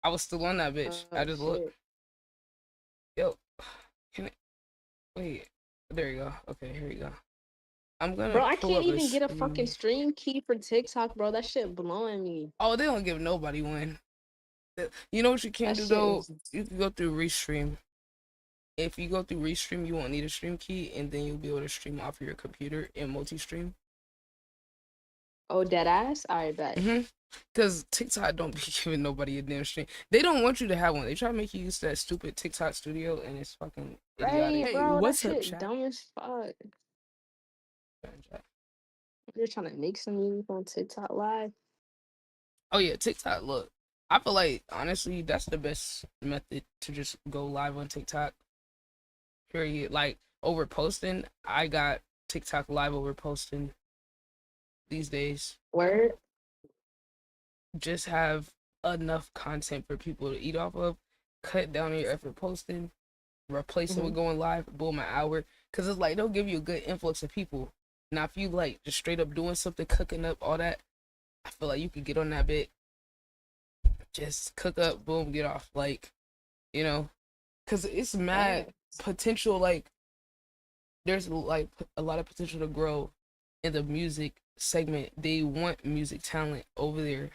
I was still on that bitch. I Oh just looked. shit. Yo, can it wait? There you go. Okay, here you go. I'm gonna Bro, I pull can't up a even get a fucking stream. stream key for TikTok, bro. That shit blowing me. Oh, they don't give nobody one. You know what you can That do shit though? is. You can go through Restream. If you go through Restream, you won't need a stream key, and then you'll be able to stream off your computer in multi-stream. Oh, dead ass. I bet. Because TikTok don't be giving nobody a damn stream. They don't want you to have one. They try to make you use that stupid TikTok studio, and it's fucking idiotic. Right, Hey, bro. That what's up, shit chat? dumb as fuck. They're trying to make some music on TikTok live. Oh yeah, TikTok. Look, I feel like honestly, that's the best method to just go live on TikTok. Period. Like over posting, I got TikTok live over posting these days. Word. Just have enough content for people to eat off of. Cut down your effort posting. Replace it Mm-hmm. with going live. Boom, an hour. Cause it's like they'll give you a good influx of people. Now if you like just straight up doing something, cooking up all that, I feel like you could get on that bit. Just cook up, boom, get off. Like, you know, cause it's mad Facts. potential. Like there's like a lot of potential to grow in the music segment. They want music talent over there,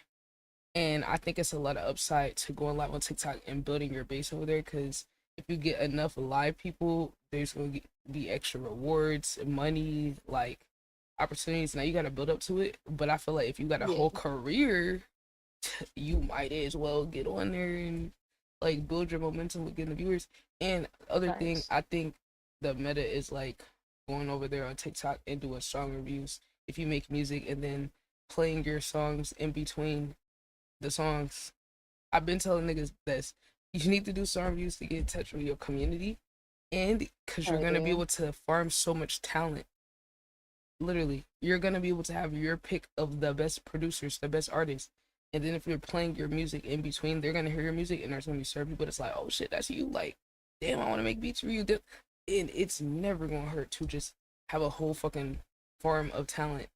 and I think it's a lot of upside to going live on TikTok and building your base over there. Because if you get enough live people, there's going to be extra rewards, money, like opportunities. Now you got to build up to it, but I feel like if you got a Yeah. whole career, you might as well get on there and like build your momentum with getting the viewers. And other thing, Facts. I think the meta is like going over there on TikTok and doing song reviews. If you make music and then playing your songs in between the songs. I've been telling niggas this. You need to do song reviews to get in touch with your community, and because you're Hell gonna be yeah. able to farm so much talent. Literally, you're gonna be able to have your pick of the best producers, the best artists, and then if you're playing your music in between, they're gonna hear your music and there's gonna be certain people that's like, oh shit, that's you. Like, damn, I want to make beats for you. And it's never gonna hurt to just have a whole fucking farm of talent,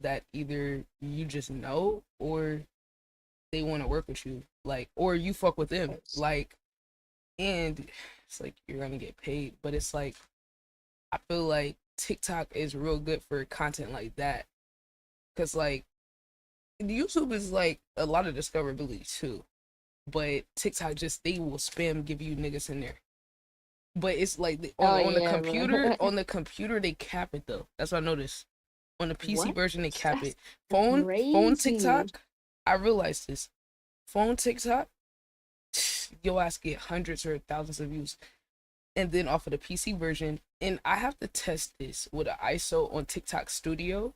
that either you just know or they want to work with you, like, or you fuck with them, Facts. like, and it's like you're gonna get paid. But it's like I feel like TikTok is real good for content like that, because like YouTube is like a lot of discoverability too, but TikTok just they will spam give you niggas in there. But it's like Oh on the yeah, bro. computer, they cap it though. That's what I noticed. On the PC What? version, they cap it. That's Phone crazy. TikTok, I realized this. Phone TikTok, your ass get hundreds or thousands of views. And then off of the PC version, and I have to test this with an ISO on TikTok Studio.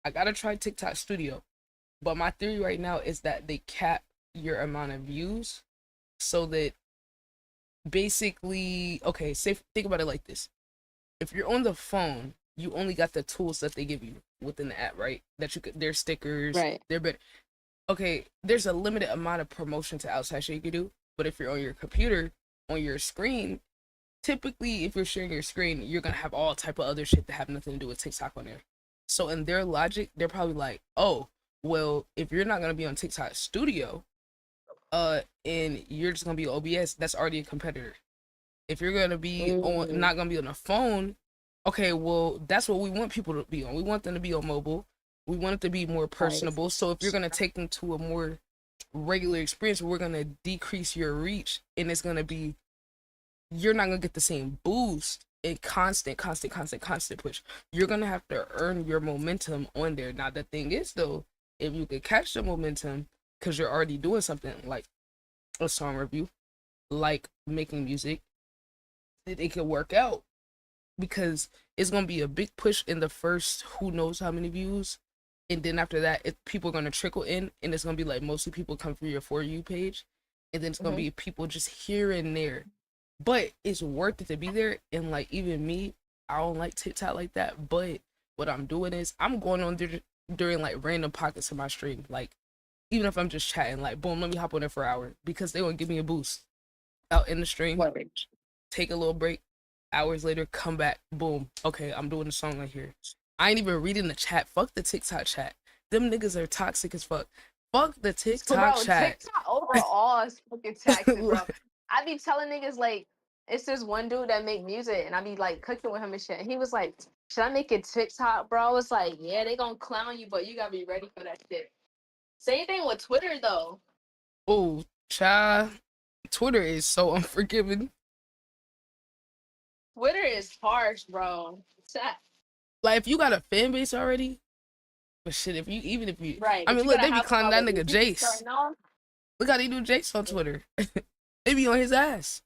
I gotta try TikTok Studio. But my theory right now is that they cap your amount of views so that basically, okay, say think about it like this. If you're on the phone, you only got the tools that they give you within the app, right? That you could, their stickers, Right. their bit. Okay, there's a limited amount of promotion to outside shit you can do. But if you're on your computer, on your screen, typically if you're sharing your screen, you're gonna have all type of other shit that have nothing to do with TikTok on there. So in their logic, they're probably like, oh, well, if you're not gonna be on TikTok Studio, and you're just gonna be OBS, that's already a competitor. If you're gonna be on, Mm, not gonna be on a phone, okay, well, that's what we want people to be on. We want them to be on mobile. We want it to be more right. personable. So if you're gonna take them to a more regular experience, we're gonna decrease your reach, and it's gonna be you're not gonna get the same boost and constant push. You're gonna have to earn your momentum on there. Now the thing is though, if you could catch the momentum because you're already doing something like a song review, like making music, it could work out because it's gonna be a big push in the first who knows how many views, and then after that, people are gonna trickle in, and it's gonna be like mostly people come through your For You page, and then it's gonna Mm-hmm. be people just here and there, but it's worth it to be there. And like even me, I don't like TikTok like that, but what I'm doing is I'm going on there during like random pockets of my stream, like even if I'm just chatting, like boom, let me hop on there for an hour because they want to give me a boost out in the stream, Word. take a little break, hours later, come back, boom. Okay, I'm doing a song right here. I ain't even reading the chat. Fuck the TikTok chat. Them niggas are toxic as fuck. Fuck the So, TikTok bro, chat. TikTok. Oh for all fucking taxes, bro. I be telling niggas like it's this one dude that make music, and I be like cooking with him and shit. And he was like, "Should I make it TikTok, bro?" I was like, "Yeah, they gonna clown you, but you gotta be ready for that shit." Same thing with Twitter though. Oh, child, Twitter is so unforgiving. Twitter is harsh, bro. Like if you got a fan base already, but shit, if you, Right, I but mean, you look, gotta they be have clowning that followers. nigga You can Jace. start now. Look how they do Jace on Twitter. They be on his ass,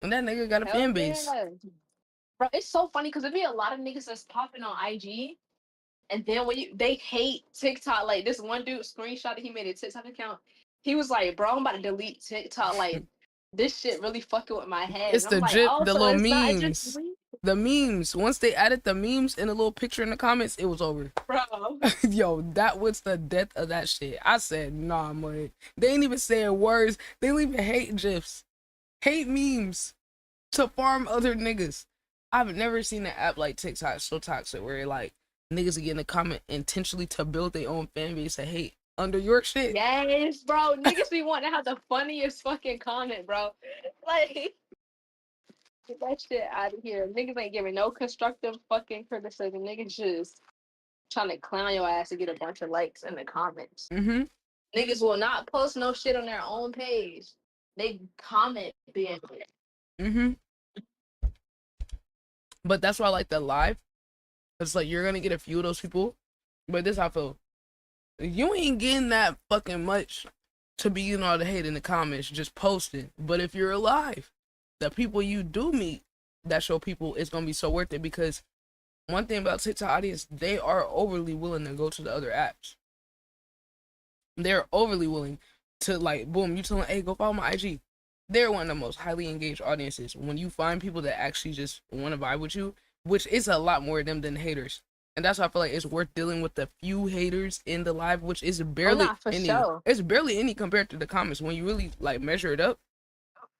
and that nigga got a Hell fan base. yeah. Bro, it's so funny because there be a lot of niggas that's popping on IG, and then they hate TikTok. Like this one dude screenshot that he made a TikTok account. He was like, "Bro, I'm about to delete TikTok. Like this shit really fucking with my head." It's And I'm the like, drip, "Oh, the so little it's not just memes. me, The memes. Once they added the memes and a little picture in the comments, it was over. bro." Yo, that was the death of that shit. I said, nah, man. They ain't even saying words. They don't even hate gifs. Hate memes to farm other niggas. I've never seen an app like TikTok so toxic where like niggas are getting a comment intentionally to build their own fan base of hate under your shit. Yes, bro. Niggas be wanting to have the funniest fucking comment, bro. Like, get that shit out of here. Niggas ain't giving no constructive fucking criticism. Niggas just trying to clown your ass to get a bunch of likes in the comments. Mm-hmm. Niggas will not post no shit on their own page. They comment being Mm-hmm. But that's why I like the live. It's like you're gonna get a few of those people. But this how I feel. You ain't getting that fucking much to be getting all the hate in the comments, just posting. But if you're alive, the people you do meet that show people it's gonna be so worth it because one thing about TikTok audience, they are overly willing to go to the other apps. They're overly willing to like boom, you tell them, hey, go follow my IG. They're one of the most highly engaged audiences. When you find people that actually just want to vibe with you, which is a lot more of them than haters. And that's why I feel like it's worth dealing with the few haters in the live, which is barely nah, for any. sure. It's barely any compared to the comments. When you really like measure it up,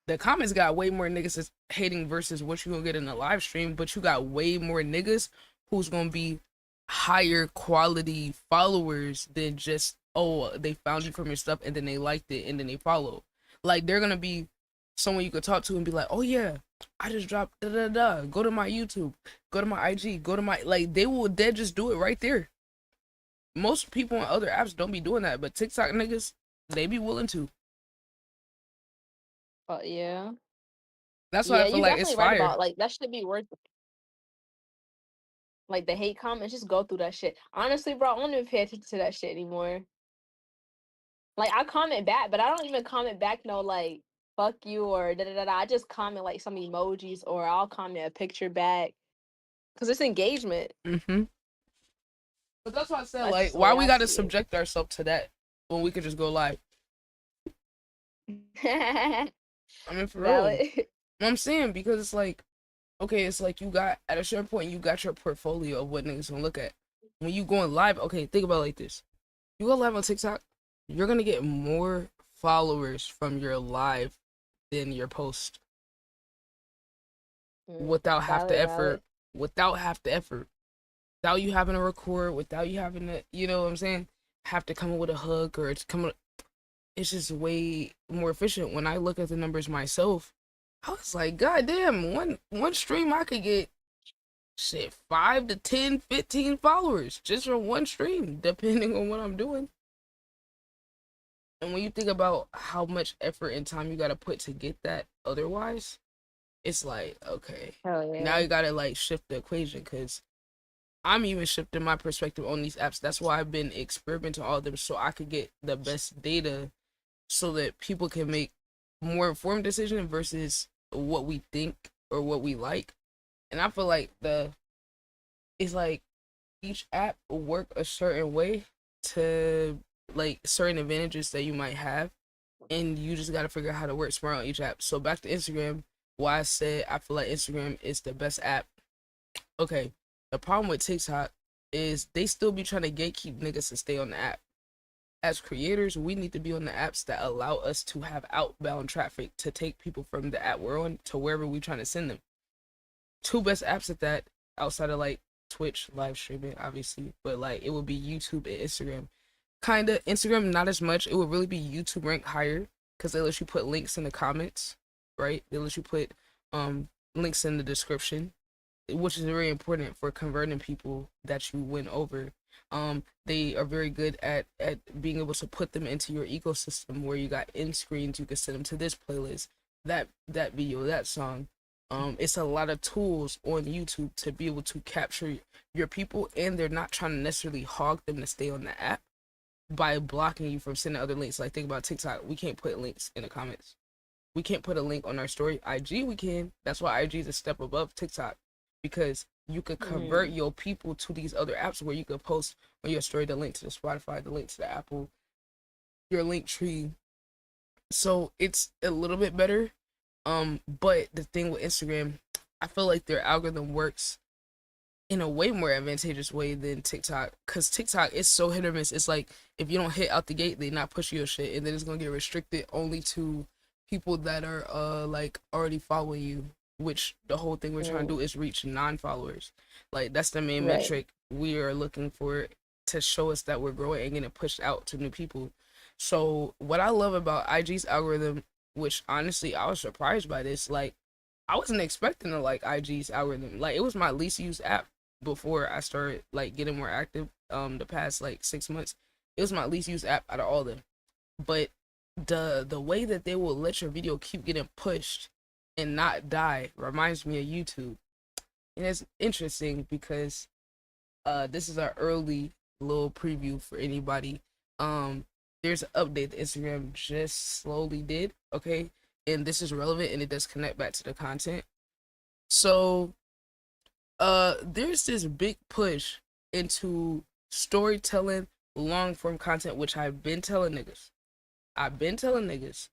the comments got way more niggas that's hating versus what you gonna get in the live stream, but you got way more niggas who's gonna be higher quality followers than just oh they found you from your stuff and then they liked it and then they follow. Like they're gonna be someone you could talk to and be like, oh yeah, I just dropped da da da. Go to my YouTube, go to my IG, go to my like they just do it right there. Most people on other apps don't be doing that, but TikTok niggas they be willing to. But yeah. That's why I Yeah, feel you like it's definitely right fire. about like that should be worth like the hate comments, just go through that shit. Honestly, bro, I don't even pay attention to that shit anymore. Like I comment back, but I don't even comment back no like fuck you or da da da da. I just comment like some emojis or I'll comment a picture back. Cause it's engagement. Mm-hmm. But that's why I said, That's like, just the why way we I gotta see subject ourselves to that when we could just go live? it. I mean, for real. Valid. I'm saying because it's like, okay, it's like you got at a certain point you got your portfolio of what niggas gonna look at. When you going live, okay, think about it like this: you go live on TikTok, you're gonna get more followers from your live than your post without half the Valid, effort, valid. without half the effort, without you having to record, without you having to, you know what I'm saying, have to come up with a hook or it's coming. It's just way more efficient. When I look at the numbers myself, I was like, God damn, one stream I could get shit 5 to 10, 15 followers just from one stream, depending on what I'm doing. And when you think about how much effort and time you gotta put to get that otherwise, it's like, okay. Hell Now yeah. you gotta like shift the equation because I'm even shifting my perspective on these apps. That's why I've been experimenting all of them so I could get the best data so that people can make more informed decisions versus what we think or what we like. And I feel like it's like each app will work a certain way to like certain advantages that you might have, and you just got to figure out how to work smart on each app. So back to Instagram, why I said I feel like Instagram is the best app. Okay, the problem with TikTok is they still be trying to gatekeep niggas to stay on the app. As creators, we need to be on the apps that allow us to have outbound traffic to take people from the app we're on to wherever we're trying to send them. Two best apps at that, outside of like Twitch live streaming, obviously, but like it would be YouTube and Instagram. Kinda Instagram, not as much. It would really be YouTube rank higher because they let you put links in the comments, right? They let you put links in the description, which is very important for converting people that you win over. They are very good at being able to put them into your ecosystem where you got end screens. You can send them to this playlist, that video, that song. It's a lot of tools on YouTube to be able to capture your people, and they're not trying to necessarily hog them to stay on the app by blocking you from sending other links. Like think about TikTok, we can't put links in the comments. We can't put a link on our story. IG we can. That's why IG is a step above TikTok, because you could convert your people to these other apps where you could post on your story the link to the Spotify, the link to the Apple, your link tree. So it's a little bit better. But the thing with Instagram, I feel like their algorithm works in a way more advantageous way than TikTok, because TikTok is so hit or miss. It's like if you don't hit out the gate, they not push your shit, and then it's gonna get restricted only to people that are like already following you. Which the whole thing we're trying to do is reach non-followers. Like that's the main Right. metric we are looking for, to show us that we're growing and getting pushed out to new people. So what I love about IG's algorithm, which honestly I was surprised by this, like I wasn't expecting to like IG's algorithm. Like it was my least used app before I started like getting more active the past like 6 months. It was my least used app out of all of them. But the way that they will let your video keep getting pushed and not die reminds me of YouTube. And it's interesting because this is our early little preview for anybody. There's an update that Instagram just slowly did, okay? And this is relevant and it does connect back to the content. So there's this big push into storytelling, long form content, which I've been telling niggas.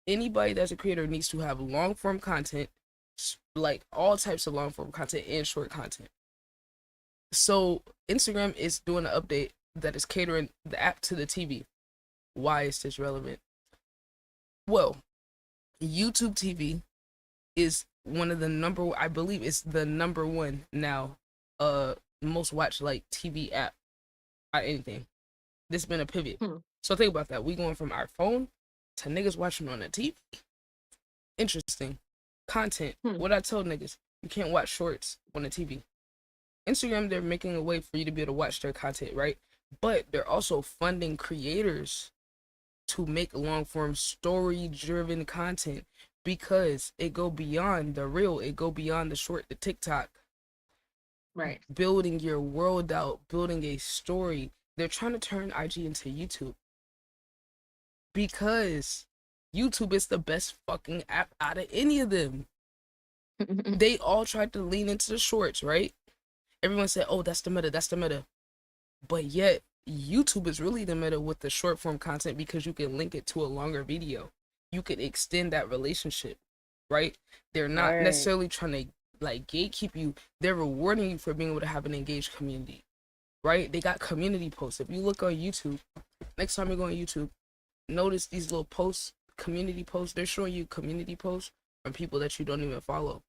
Anybody that's a creator needs to have long form content, like all types of long form content and short content. So Instagram is doing an update that is catering the app to the TV. Why is this relevant? Well, YouTube TV is one of the I believe it's the number one now most watched like TV app or anything. This has been a pivot. So think about that. We going from our phone to niggas watching on the TV. Interesting. Content. What I told niggas, you can't watch shorts on the TV. Instagram, they're making a way for you to be able to watch their content, right? But they're also funding creators to make long form story driven content, because it go beyond the reel, it go beyond the short, the TikTok. Right. Building your world out, building a story. They're trying to turn IG into YouTube, because YouTube is the best fucking app out of any of them. They all tried to lean into the shorts, right? Everyone said, oh, that's the meta. But yet, YouTube is really the meta with the short form content, because you can link it to a longer video. You can extend that relationship, right? They're not necessarily trying to like gatekeep you. They're rewarding you for being able to have an engaged community, right? They got community posts. If you look on YouTube, next time you go on YouTube, notice these little posts, community posts. They're showing you community posts from people that you don't even follow,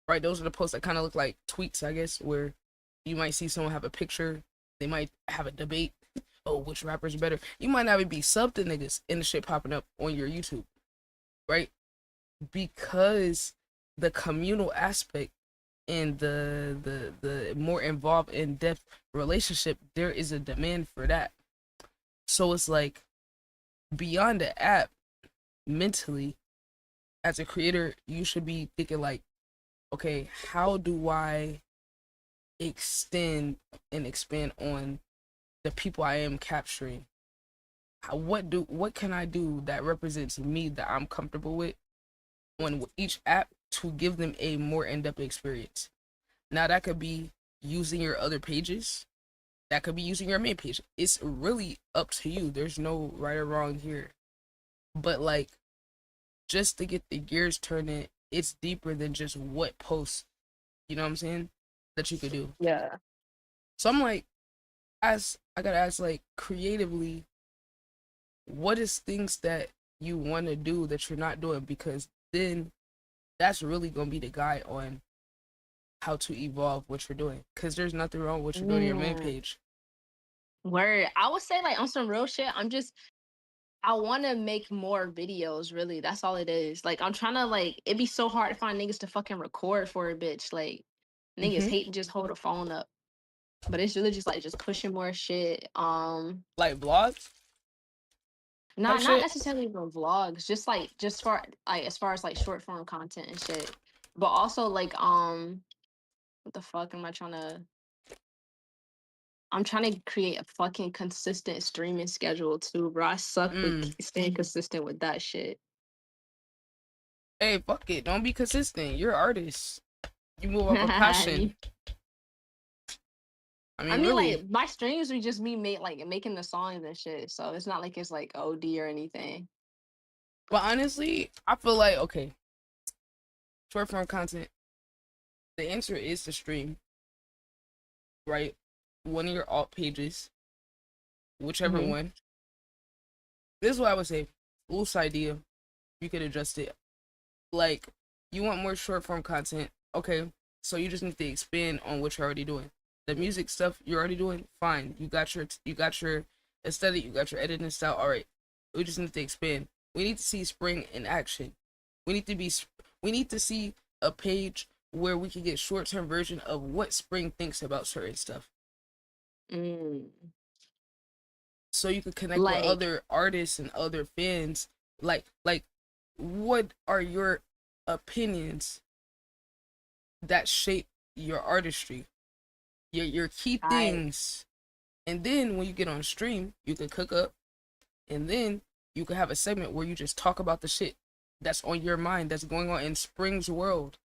right? Those are the posts that kind of look like tweets, I guess, where you might see someone have a picture. They might have a debate. Oh, which rapper's better? You might not even be subbed to niggas and the shit popping up on your YouTube, right? Because the communal aspect and the more involved, in depth relationship, there is a demand for that. So it's like beyond the app, mentally, as a creator, you should be thinking like, okay, how do I extend and expand on the people I am capturing? What can I do that represents me, that I'm comfortable with on each app, to give them a more in-depth experience? Now that could be using your other pages, that could be using your main page. It's really up to you. There's no right or wrong here. But like, just to get the gears turning, it's deeper than just what posts, you know what I'm saying, that you could do. Yeah. So I'm like, I gotta ask, like, creatively, what is things that you want to do that you're not doing? Because then that's really gonna be the guide on how to evolve what you're doing. Because there's nothing wrong with what you're doing on your main page. Word. I would say like on some real shit, I'm just I want to make more videos. Really, that's all it is. Like I'm trying to like. It'd be so hard to find niggas to fucking record for a bitch. Like niggas Mm-hmm. hate to just hold a phone up, but it's really just like just pushing more shit. Like vlogs type Not shit. necessarily even vlogs, just like just for like as far as like short form content and shit. But also like what the fuck am I trying to I'm trying to create a fucking consistent streaming schedule too, bro. I suck with Mm. staying consistent with that shit. Hey, fuck it. Don't be consistent. You're an artist. You move off a passion. I I mean, mean, really. like my streams are just me making the songs and shit, so it's not like it's like OD or anything. But honestly, I feel like okay, short form content. The answer is to stream, right? One of your alt pages, whichever Hmm. one. This is what I would say. Loose idea. You could adjust it. Like, you want more short form content. Okay, so you just need to expand on what you're already doing. The music stuff you're already doing, fine. You got your aesthetic, you got your editing style. All right, we just need to expand. We need to see spring in action. We need to be. We need to see a page where we can get short term version of what spring thinks about certain stuff, Mm. so you can connect with Like, other artists and other fans. Like, what are your opinions that shape your artistry, your key I things? And then when you get on stream, you can cook up, and then you can have a segment where you just talk about the shit that's on your mind, that's going on in Spring's world.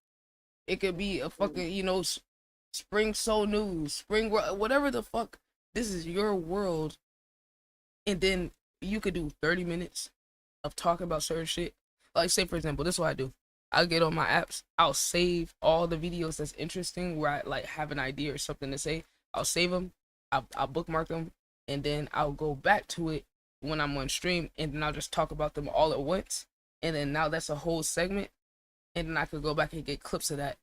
It could be a fucking, Spring Soul News, Spring World, whatever the fuck. This is your world, and then you could do 30 minutes of talking about certain shit. Like, say for example, this is what I do. I'll get on my apps. I'll save all the videos that's interesting where I like have an idea or something to say. I'll save them. I'll bookmark them, and then I'll go back to it when I'm on stream, and then I'll just talk about them all at once. And then now that's a whole segment, and then I could go back and get clips of that,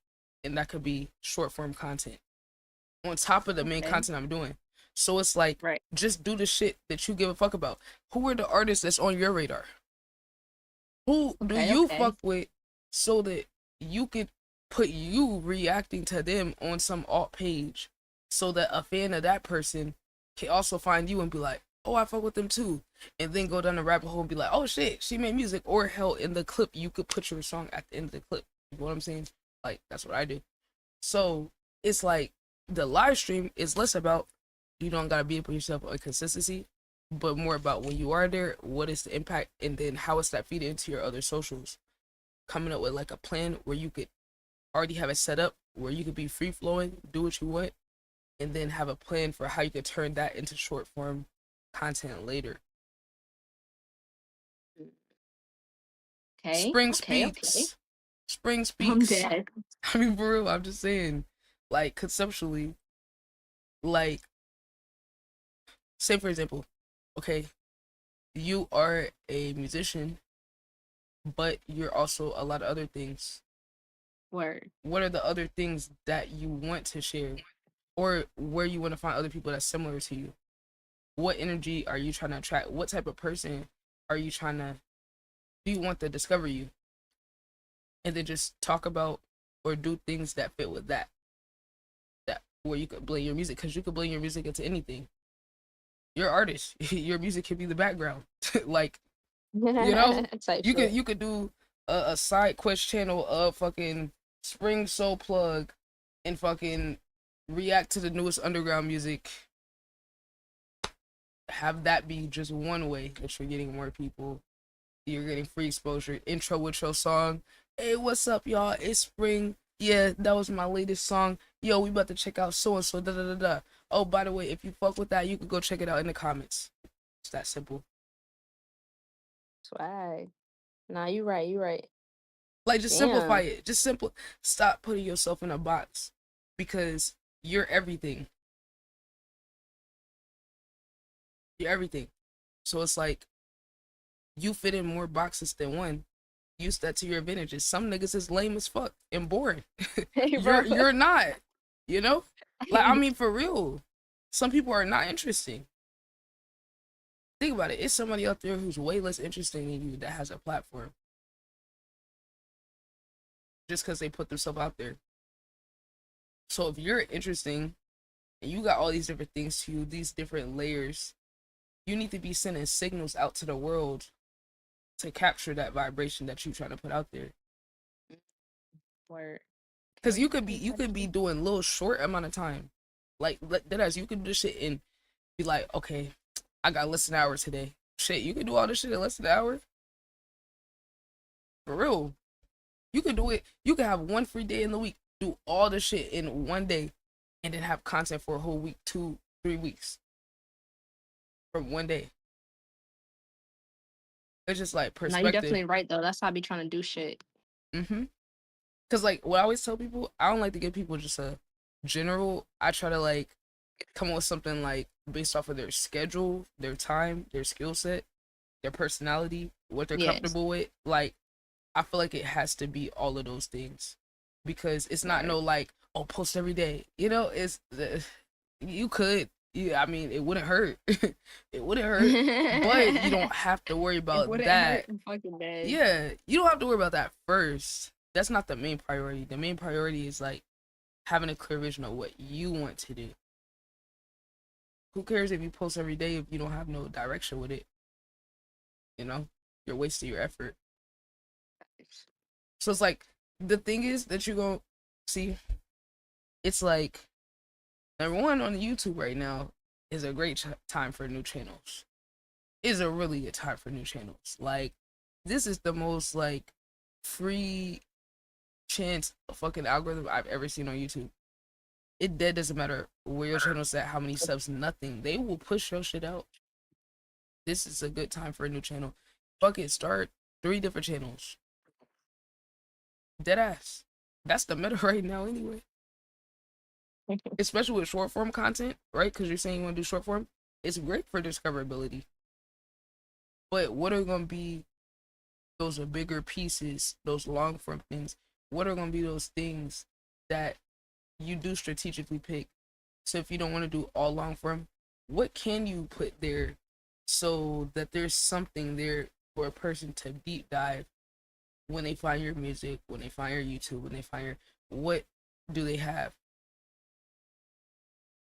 and that could be short form content on top of the main okay, content I'm doing. So it's like, right? just do the shit that you give a fuck about. Who are the artists that's on your radar? Who do Okay, you okay. fuck with so that you could put you reacting to them on some alt page so that a fan of that person can also find you and be like, oh, I fuck with them too. And then go down the rabbit hole and be like, oh shit, she made music. Or hell, in the clip, you could put your song at the end of the clip. You know what I'm saying? Like, that's what I do. So it's like the live stream is less about you don't gotta be able yourself on consistency, but more about when you are there, what is the impact, and then how is that feed into your other socials. Coming up with like a plan where you could already have it set up where you could be free flowing, do what you want, and then have a plan for how you could turn that into short form content later. Okay, Spring okay, okay. speaks. Spring I'm speaks. dead. I mean, for real, I'm just saying, like conceptually, like say for example, okay, you are a musician, but you're also a lot of other things. Word. What are the other things that you want to share, or where you want to find other people that's similar to you? What energy are you trying to attract? What type of person are you trying to do you want to discover you? And then just talk about or do things that fit with that where you could blend your music, because you could blend your music into anything. You're an artist. Your music could be the background. Like, you know, Type you could shit. you could do a side quest channel of fucking Spring Soul Plug and fucking react to the newest underground music. Have that be just one way that you're getting more people. You're getting free exposure. Intro with your song. Hey, what's up, y'all? It's spring. Yeah, that was my latest song. Yo, we about to check out so and so. Da da da da. Oh, by the way, if you fuck with that, you could go check it out in the comments. It's that simple. Swag. Nah, you right, you right. Like, just simplify Damn. it. Just simple. Stop putting yourself in a box, because you're everything. You're everything. So it's like you fit in more boxes than one. Use that to your advantages. Some niggas is lame as fuck and boring. Hey, bro. You're not. You know? Like, I mean, for real. Some people are not interesting. Think about it. It's somebody out there who's way less interesting than you that has a platform just because they put themselves out there. So if you're interesting and you got all these different things to you, these different layers, you need to be sending signals out to the world to capture that vibration that you're trying to put out there. Word. Because Okay. you could be doing little short amount of time, like that as you could do this shit and be like, okay, I got less than an hour today. Shit, you could do all this shit in less than an hour. For real, you could do it. You could have one free day in the week, do all the shit in one day, and then have content for a whole week, 2, 3 weeks from one day. It's just like No, you're perspective. definitely right though. That's how I be trying to do shit. Mm-hmm. Because like what I always tell people, I don't like to give people just a general. I try to like come up with something like based off of their schedule, their time, their skill set, their personality, what they're Yes. comfortable with. Like I feel like it has to be all of those things because it's not Right. no like, oh, post every day. You know, it's you could. Yeah, I mean, it wouldn't hurt. It wouldn't hurt, but you don't have to worry It about wouldn't hurt. that. I'm fucking dead. Yeah, you don't have to worry about that first. That's not the main priority. The main priority is like having a clear vision of what you want to do. Who cares if you post every day if you don't have no direction with it? You know, you're wasting your effort. So it's like the thing is that you're gonna see. It's like number one on YouTube right now is a great time for new channels. Is a really good time for new channels. Like this is the most like free chance fucking algorithm I've ever seen on YouTube. It dead doesn't matter where your channel's at, how many subs, nothing. They will push your shit out. This is a good time for a new channel. Fuck it, start 3 different channels. Dead ass. That's the meta right now anyway. Especially with short form content, right? Because you're saying you want to do short form. It's great for discoverability. But what are going to be those bigger pieces, those long form things? What are going to be those things that you do strategically pick? So if you don't want to do all long form, what can you put there so that there's something there for a person to deep dive when they find your music, when they find your YouTube, when they find your, what do they have?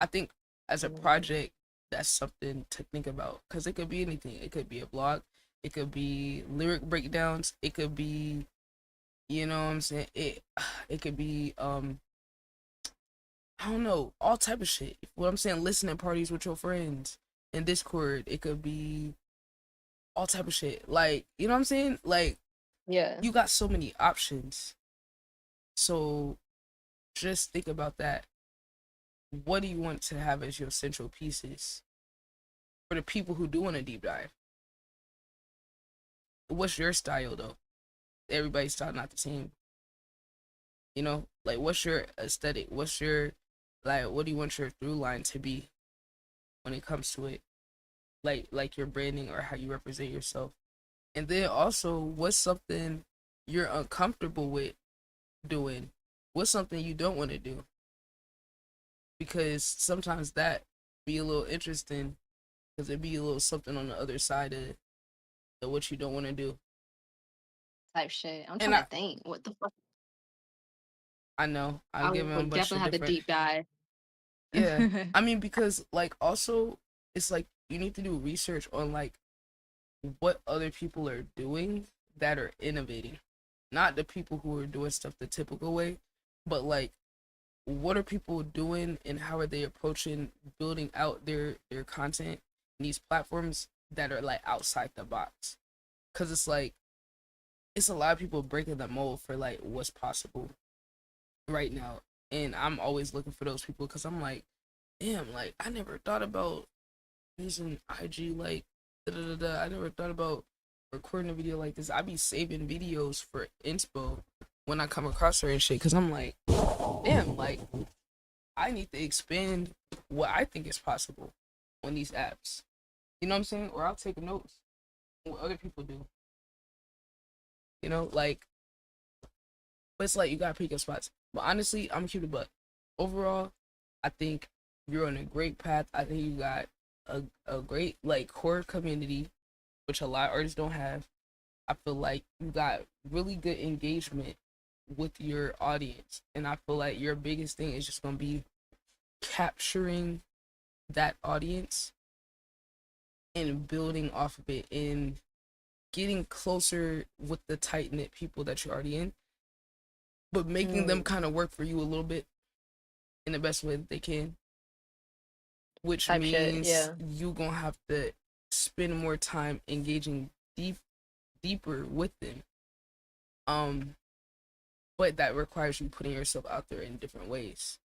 I think as a project, that's something to think about because it could be anything. It could be a blog, it could be lyric breakdowns, it could be, you know what I'm saying? It could be I don't know, all type of shit. What I'm saying, listening parties with your friends in Discord. It could be all type of shit. Like, you know what I'm saying? Like, Yeah. you got so many options. So just think about that. What do you want to have as your central pieces for the people who do want to deep dive? What's your style though? Everybody's style not the same. You know, like what's your aesthetic? What's your like? What do you want your through line to be when it comes to it? Like your branding or how you represent yourself. And then also, what's something you're uncomfortable with doing? What's something you don't want to do? Because sometimes that be a little interesting because it be a little something on the other side of what you don't want to do. Type shit. I'm And trying to think. What the fuck? I know I'll I give him a would bunch of definitely have to different. deep dive. Yeah, I mean because like also it's like you need to do research on like what other people are doing that are innovating, not the people who are doing stuff the typical way, but like what are people doing and how are they approaching building out their content in these platforms that are like outside the box, because it's like it's a lot of people breaking the mold for like what's possible right now, and I'm always looking for those people because I'm like, damn, like I never thought about using IG like da da da da. I never thought about recording a video like this. I be saving videos for inspo when I come across her and shit because I'm like, damn, like I need to expand what I think is possible on these apps. You know what I'm saying? Or I'll take notes on what other people do. You know, like, but it's like you gotta pick your spots. But honestly, I'm gonna keep it buck. Overall, I think you're on a great path. I think you got a great like core community, which a lot of artists don't have. I feel like you got really good engagement with your audience, and I feel like your biggest thing is just gonna be capturing that audience and building off of it and getting closer with the tight knit people that you're already in, but making them Mm, kind of work for you a little bit in the best way that they can, which type shit. means Yeah. you gonna have to spend more time engaging deeper with them. Um, but that requires you putting yourself out there in different ways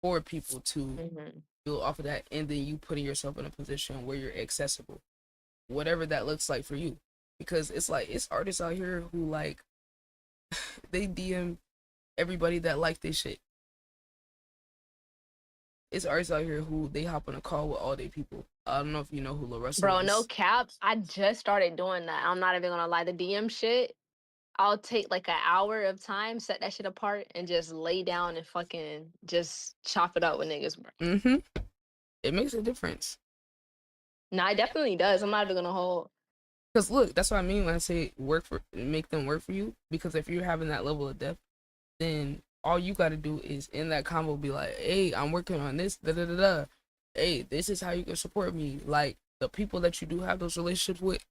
for people to Hmm. build off of that, and then you putting yourself in a position where you're accessible, whatever that looks like for you. Because it's like it's artists out here who like they DM everybody that like this shit. It's artists out here who they hop on a call with all day people. I don't know if you know who La Russell Bro, no is. cap. I just started doing that. I'm not even gonna lie. The DM shit, I'll take like an hour of time, set that shit apart, and just lay down and fucking just chop it up with niggas, bro. Mm-hmm. It makes a difference. No, it definitely does. I'm not even gonna hold. Cause look, that's what I mean when I say make them work for you. Because if you're having that level of depth, then all you got to do is in that combo be like, hey, I'm working on this, da da da da. Hey, this is how you can support me. Like the people that you do have those relationships with,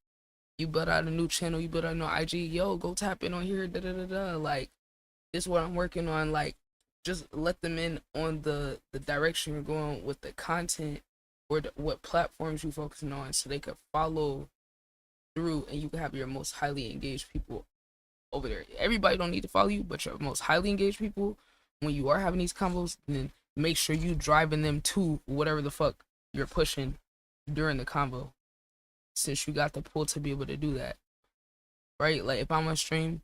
you build out a new channel, you build out a new IG, yo, go tap in on here, da da da da. Like this is what I'm working on. Like just let them in on the direction you're going with the content or what platforms you're focusing on, so they could follow through, and you can have your most highly engaged people over there. Everybody don't need to follow you, but your most highly engaged people, when you are having these combos, then make sure you driving them to whatever the fuck you're pushing during the combo, since you got the pull to be able to do that, right? Like if I'm on stream,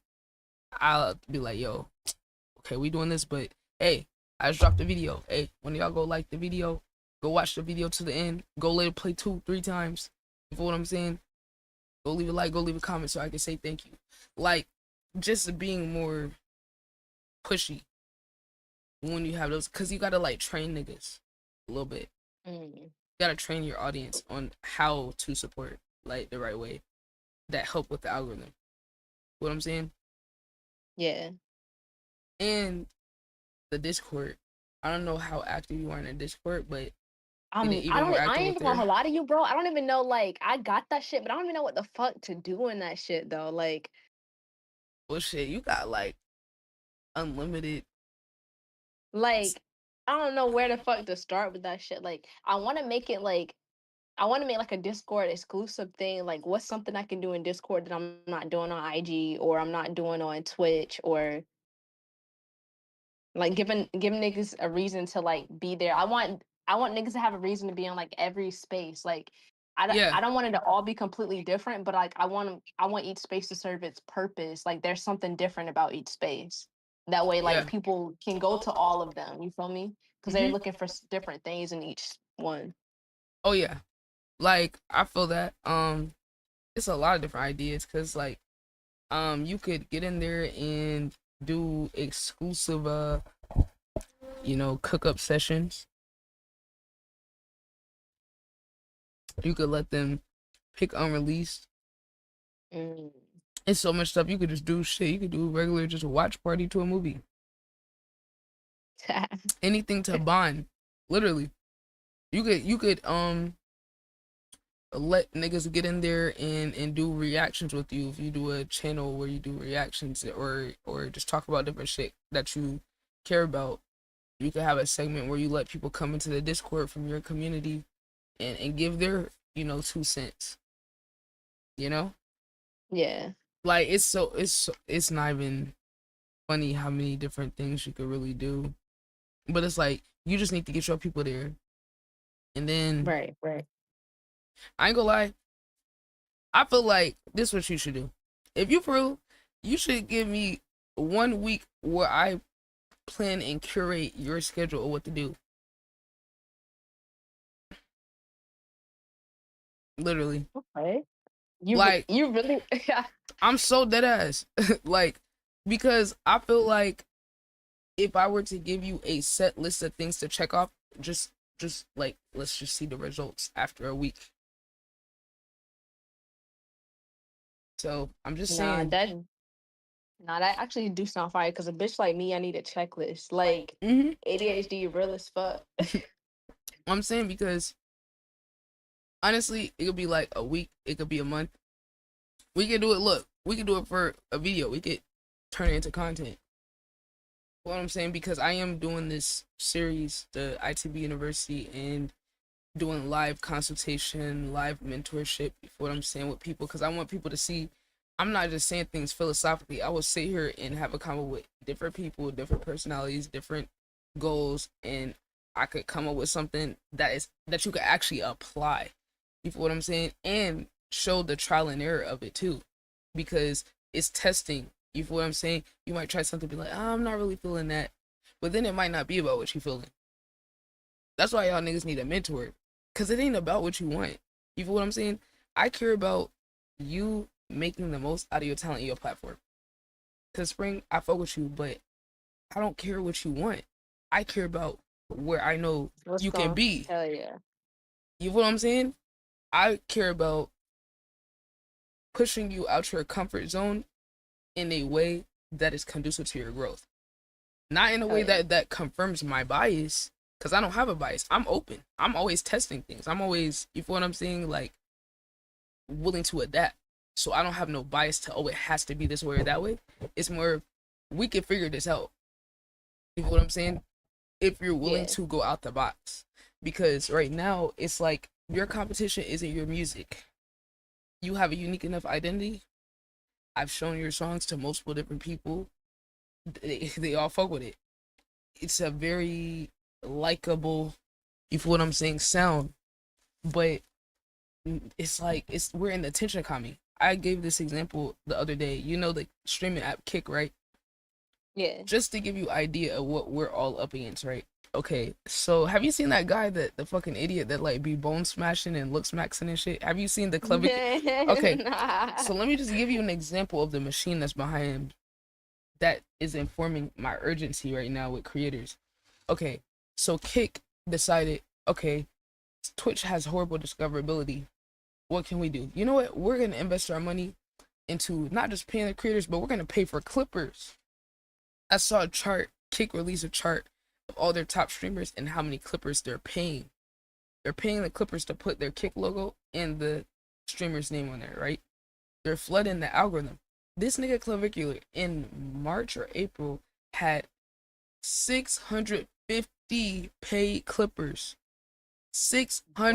I'll be like, yo, okay, we doing this, but hey, I just dropped a video. Hey, when y'all go like the video, go watch the video to the end. Go let it play 2-3 times. You feel what I'm saying? Go leave a like, go leave a comment so I can say thank you. Like, just being more pushy when you have those, because you gotta like train niggas a little bit. Mm, You gotta train your audience on how to support like the right way that help with the algorithm. What I'm saying? yeah. And the Discord. I don't know how active you are in the Discord, but get it I even more don't. I active ain't with even gonna there. lie to you, bro. I don't even know. Like, I got that shit, but I don't even know what the fuck to do in that shit though. Like, Well, shit, you got like unlimited. like I don't know where the fuck to start with that shit. Like, I want to make it like I want to make like a Discord exclusive thing. Like, what's something I can do in Discord that I'm not doing on IG or I'm not doing on Twitch or like giving niggas a reason to like be there. I want niggas to have a reason to be in like every space. Like Yeah, I don't want it to all be completely different, but like I want each space to serve its purpose. Like there's something different about each space. That way, like yeah. people can go to all of them. You feel me? Because they're Hmm. looking for different things in each one. Oh yeah. Like I feel that. It's a lot of different ideas because like you could get in there and do exclusive cook up sessions. You could let them pick unreleased. Mm. It's so much stuff you could just do. Shit, you could do regular just a watch party to a movie. Anything to bond. Literally. You could let niggas get in there and do reactions with you if you do a channel where you do reactions or just talk about different shit that you care about. You could have a segment where you let people come into the Discord from your community and give their 2 cents. You know, Yeah. like it's not even funny how many different things you could really do. But it's like you just need to get your people there, and then Right. Right. I ain't gonna lie. I feel like this is what you should do. If you for real, you should give me 1 week where I plan and curate your schedule of what to do. Literally. Okay. Like You really I'm so dead ass. Like because I feel like if I were to give you a set list of things to check off, just just like, let's just see the results after a week. So I'm just Nah, saying. that actually do sound fire. Cause a bitch like me, I need a checklist. Like Hmm. ADHD, real as fuck. I'm saying because honestly, it could be like a week, it could be a month. We could do it. Look, we could do it for a video. We could turn it into content. What I'm saying, because I am doing this series, the ITB University, and doing live consultation, live mentorship. What I'm saying with people, because I want people to see. I'm not just saying things philosophically. I will sit here and have a convo with different people, different personalities, different goals, and I could come up with something that you could actually apply. You feel what I'm saying? And show the trial and error of it too, because it's testing. You feel what I'm saying? You might try something, be like, oh, I'm not really feeling that, but then it might not be about what you feeling. That's why y'all niggas need a mentor, cause it ain't about what you want. You feel what I'm saying? I care about you making the most out of your talent in your platform. Cause Spring, I fuck with you, but I don't care what you want. I care about where I know What's you can going? be. Hell yeah. You feel what I'm saying? I care about pushing you out your comfort zone in a way that is conducive to your growth. Not in a Hell way yeah. that confirms my bias, because I don't have a bias. I'm open. I'm always testing things. I'm always, you feel what I'm saying, like willing to adapt. So I don't have no bias to, oh, it has to be this way or that way. It's more, we can figure this out. You feel what I'm saying? If you're willing Yeah. to go out the box. Because right now it's like your competition isn't your music. You have a unique enough identity. I've shown your songs to multiple different people. They all fuck with it. It's a very likable, you feel what I'm saying, sound. But it's like, we're in the attention economy. I gave this example the other day. You know the streaming app Kick, right? Yeah. Just to give you idea of what we're all up against, right? Okay, so have you seen that guy, that the fucking idiot that like be bone smashing and look smacking and shit? Have you seen the clever? Okay, Nah. so let me just give you an example of the machine that's behind him, that is informing my urgency right now with creators. Okay, so Kick decided, okay, Twitch has horrible discoverability. What can we do? You know what? We're gonna invest our money into not just paying the creators, but we're gonna pay for clippers. I saw a chart. Kick released a chart of all their top streamers and how many clippers they're paying. They're paying the clippers to put their Kick logo and the streamer's name on there, right? They're flooding the algorithm. This nigga Clavicular in March or April had 650 paid clippers. What?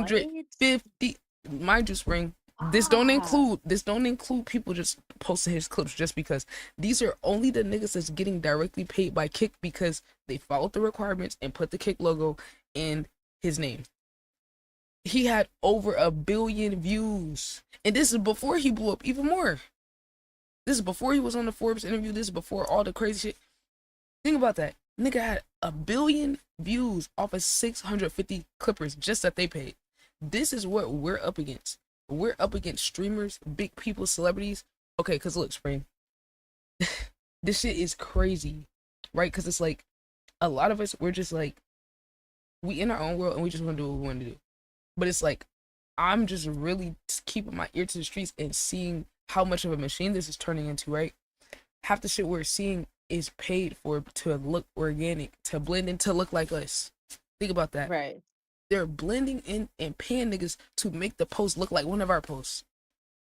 650. Mind you, Spring. Ah. This don't include people just posting his clips just because. These are only the niggas that's getting directly paid by Kick because they followed the requirements and put the Kick logo in his name. He had over 1 billion views. And this is before he blew up even more. This is before he was on the Forbes interview. This is before all the crazy shit. Think about that. Nigga had 1 billion views off of 650 clippers just that they paid. This is what we're up against. We're up against streamers, big people, celebrities. Okay, because look, Spring, this shit is crazy, right? Because it's like a lot of us, we're just like, we in our own world and we just want to do what we want to do. But it's like, I'm just really keeping my ear to the streets and seeing how much of a machine this is turning into, right? Half the shit we're seeing is paid for to look organic, to blend in, to look like us. Think about that. Right. They're blending in and paying niggas to make the post look like one of our posts.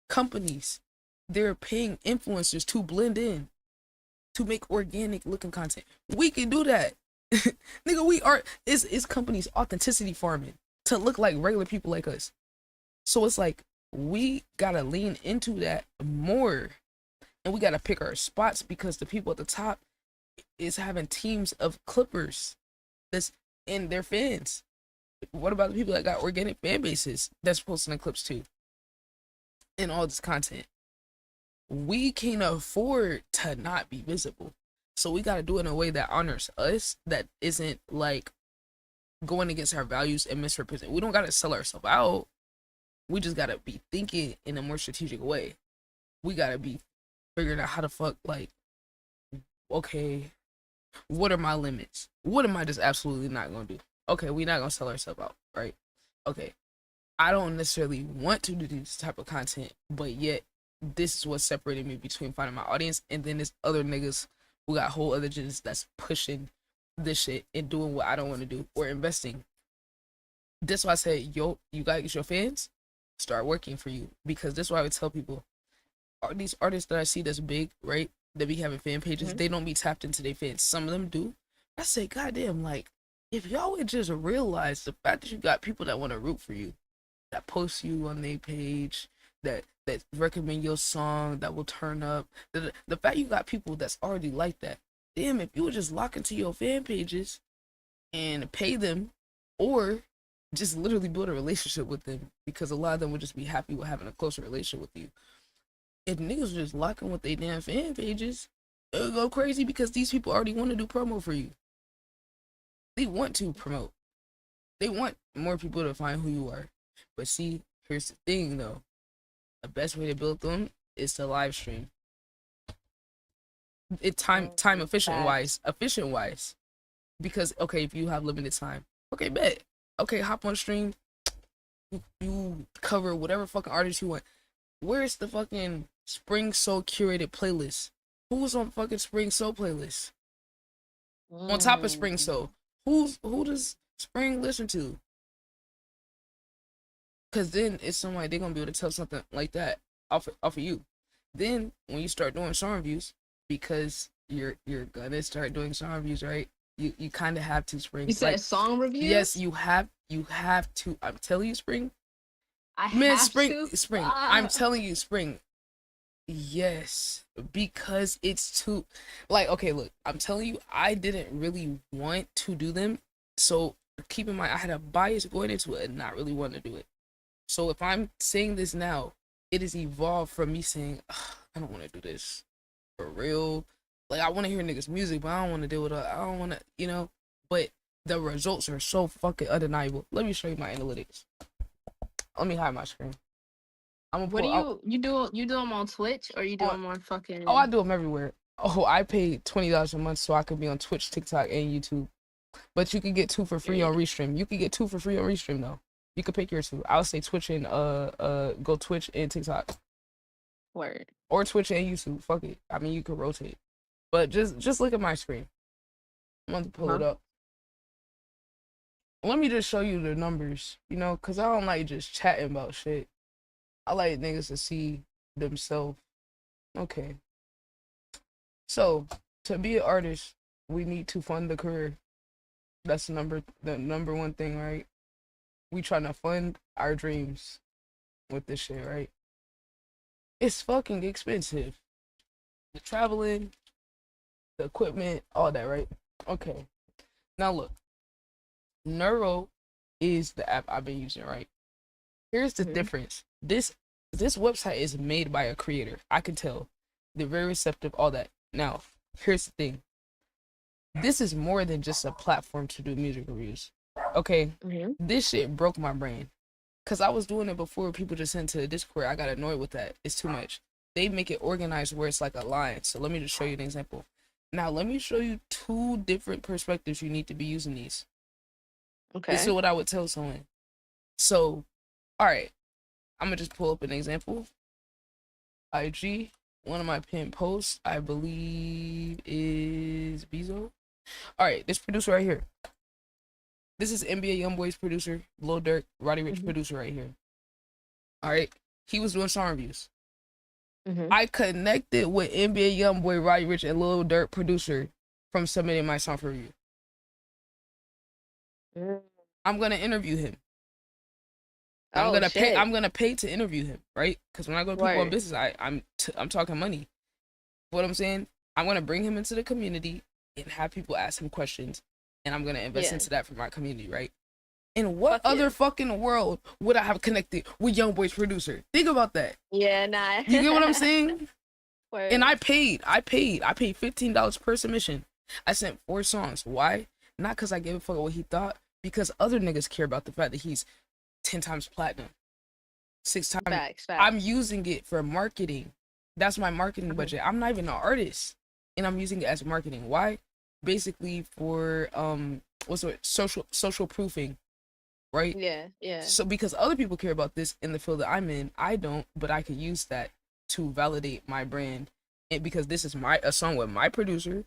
Companies, they're paying influencers to blend in, to make organic looking content. We can do that. Nigga, we are, it's companies authenticity farming to look like regular people like us. So it's like, we gotta lean into that more, and we gotta pick our spots, because the people at the top is having teams of clippers that's in their fans. What about the people that got organic fan bases that's posting the clips too and all this content? We can't afford to not be visible, so we gotta do it in a way that honors us, that isn't like going against our values and misrepresent. We don't gotta sell ourselves out. We just gotta be thinking in a more strategic way. We gotta be figuring out how to fuck, like, okay, what are my limits? What am I just absolutely not gonna do? okay, we're not gonna sell ourselves out, right? Okay, I don't necessarily want to do this type of content, but yet this is what separated me between finding my audience and then there's other niggas who got whole other agendas that's pushing this shit and doing what I don't want to do or investing. That's why I said, yo, you gotta get your fans start working for you, because that's why I would tell people, these artists that I see that's big, right? That be having fan pages, they don't be tapped into their fans. Some of them do. I say, goddamn, like, if y'all would just realize the fact that you got people that want to root for you, that post you on their page, that recommend your song, that will turn up. The fact you got people that's already like that. Damn, if you would just lock into your fan pages and pay them, or just literally build a relationship with them, because a lot of them would just be happy with having a closer relationship with you. If niggas just locking with their damn fan pages, it'll go crazy because these people already want to do promo for you. They want to promote. They want more people to find who you are. But see, here's the thing though. The best way to build them is to live stream. It time efficient wise. Because okay, if you have limited time, okay, bet. Okay, hop on stream. You cover whatever fucking artist you want. Where's the fucking Spring Soul curated playlist? Who's on fucking Spring Soul playlist? On top of Spring Soul, who does Spring listen to? Cause then it's somebody they're gonna be able to tell something like that off of you. Then when you start doing song reviews, because you're gonna start doing song reviews, right? You kind of have to, Spring. You said like, song reviews? Yes, you have to. I'm telling you, Spring. Spring. I'm telling you, Spring. Yes, because it's too, like, okay, look, I'm telling you, I didn't really want to do them. So keep in mind, I had a bias going into it and not really wanting to do it. So if I'm saying this now, it has evolved from me saying, I don't want to do this for real. Like, I want to hear niggas' music, but I don't want to deal with it. I don't want to, but the results are so fucking undeniable. Let me show you my analytics. Let me hide my screen. I'm gonna pull, you do them on Twitch or you do them on fucking? Oh, I do them everywhere. Oh, I pay $20 a month so I could be on Twitch, TikTok, and YouTube. But you can get 2 for free on Restream. You can get 2 for free on Restream though. You can pick your 2. I would say Twitch and go Twitch and TikTok. Word. Or Twitch and YouTube. Fuck it. I mean, you could rotate. But just look at my screen. I'm going to pull it up. Let me just show you the numbers, because I don't like just chatting about shit. I like niggas to see themselves. Okay. So, to be an artist, we need to fund the career. That's the number one thing, right? We trying to fund our dreams with this shit, right? It's fucking expensive. The traveling, the equipment, all that, right? Okay. Now look. Neuro is the app I've been using, right? Here's the difference. This website is made by a creator. I can tell. They're very receptive, all that. Now, here's the thing. This is more than just a platform to do music reviews. Okay? This shit broke my brain. Because I was doing it before people just sent to the Discord. I got annoyed with that. It's too much. They make it organized where it's like a line. So let me just show you an example. Now, let me show you 2 different perspectives you need to be using these. Okay. This is what I would tell someone. So, all right. I'm going to just pull up an example. IG. One of my pinned posts, I believe, is Bezo. All right. This producer right here. This is NBA Youngboy's producer. Lil Durk, Roddy Ricch producer right here. All right. He was doing song reviews. I connected with NBA Youngboy, Roddy Ricch, and Lil Durk producer from submitting my song for review. I'm gonna interview him. I'm gonna pay to interview him, right? Because when I go to people in business, I'm talking money. What I'm saying, I'm gonna bring him into the community and have people ask him questions, and I'm gonna invest into that for my community, right? In what other fucking world would I have connected with Youngboy's producer? Think about that. Yeah, nah. You get what I'm saying? And I paid $15 per submission. I sent 4 songs. Why? Not because I gave a fuck what he thought, because other niggas care about the fact that he's 10 times platinum, 6 times. Facts. I'm using it for marketing. That's my marketing budget. I'm not even an artist, and I'm using it as marketing. Why? Basically for what's the word? Social proofing, right? Yeah, yeah. So because other people care about this in the field that I'm in, I don't, but I could use that to validate my brand. And because this is my a song with my producer,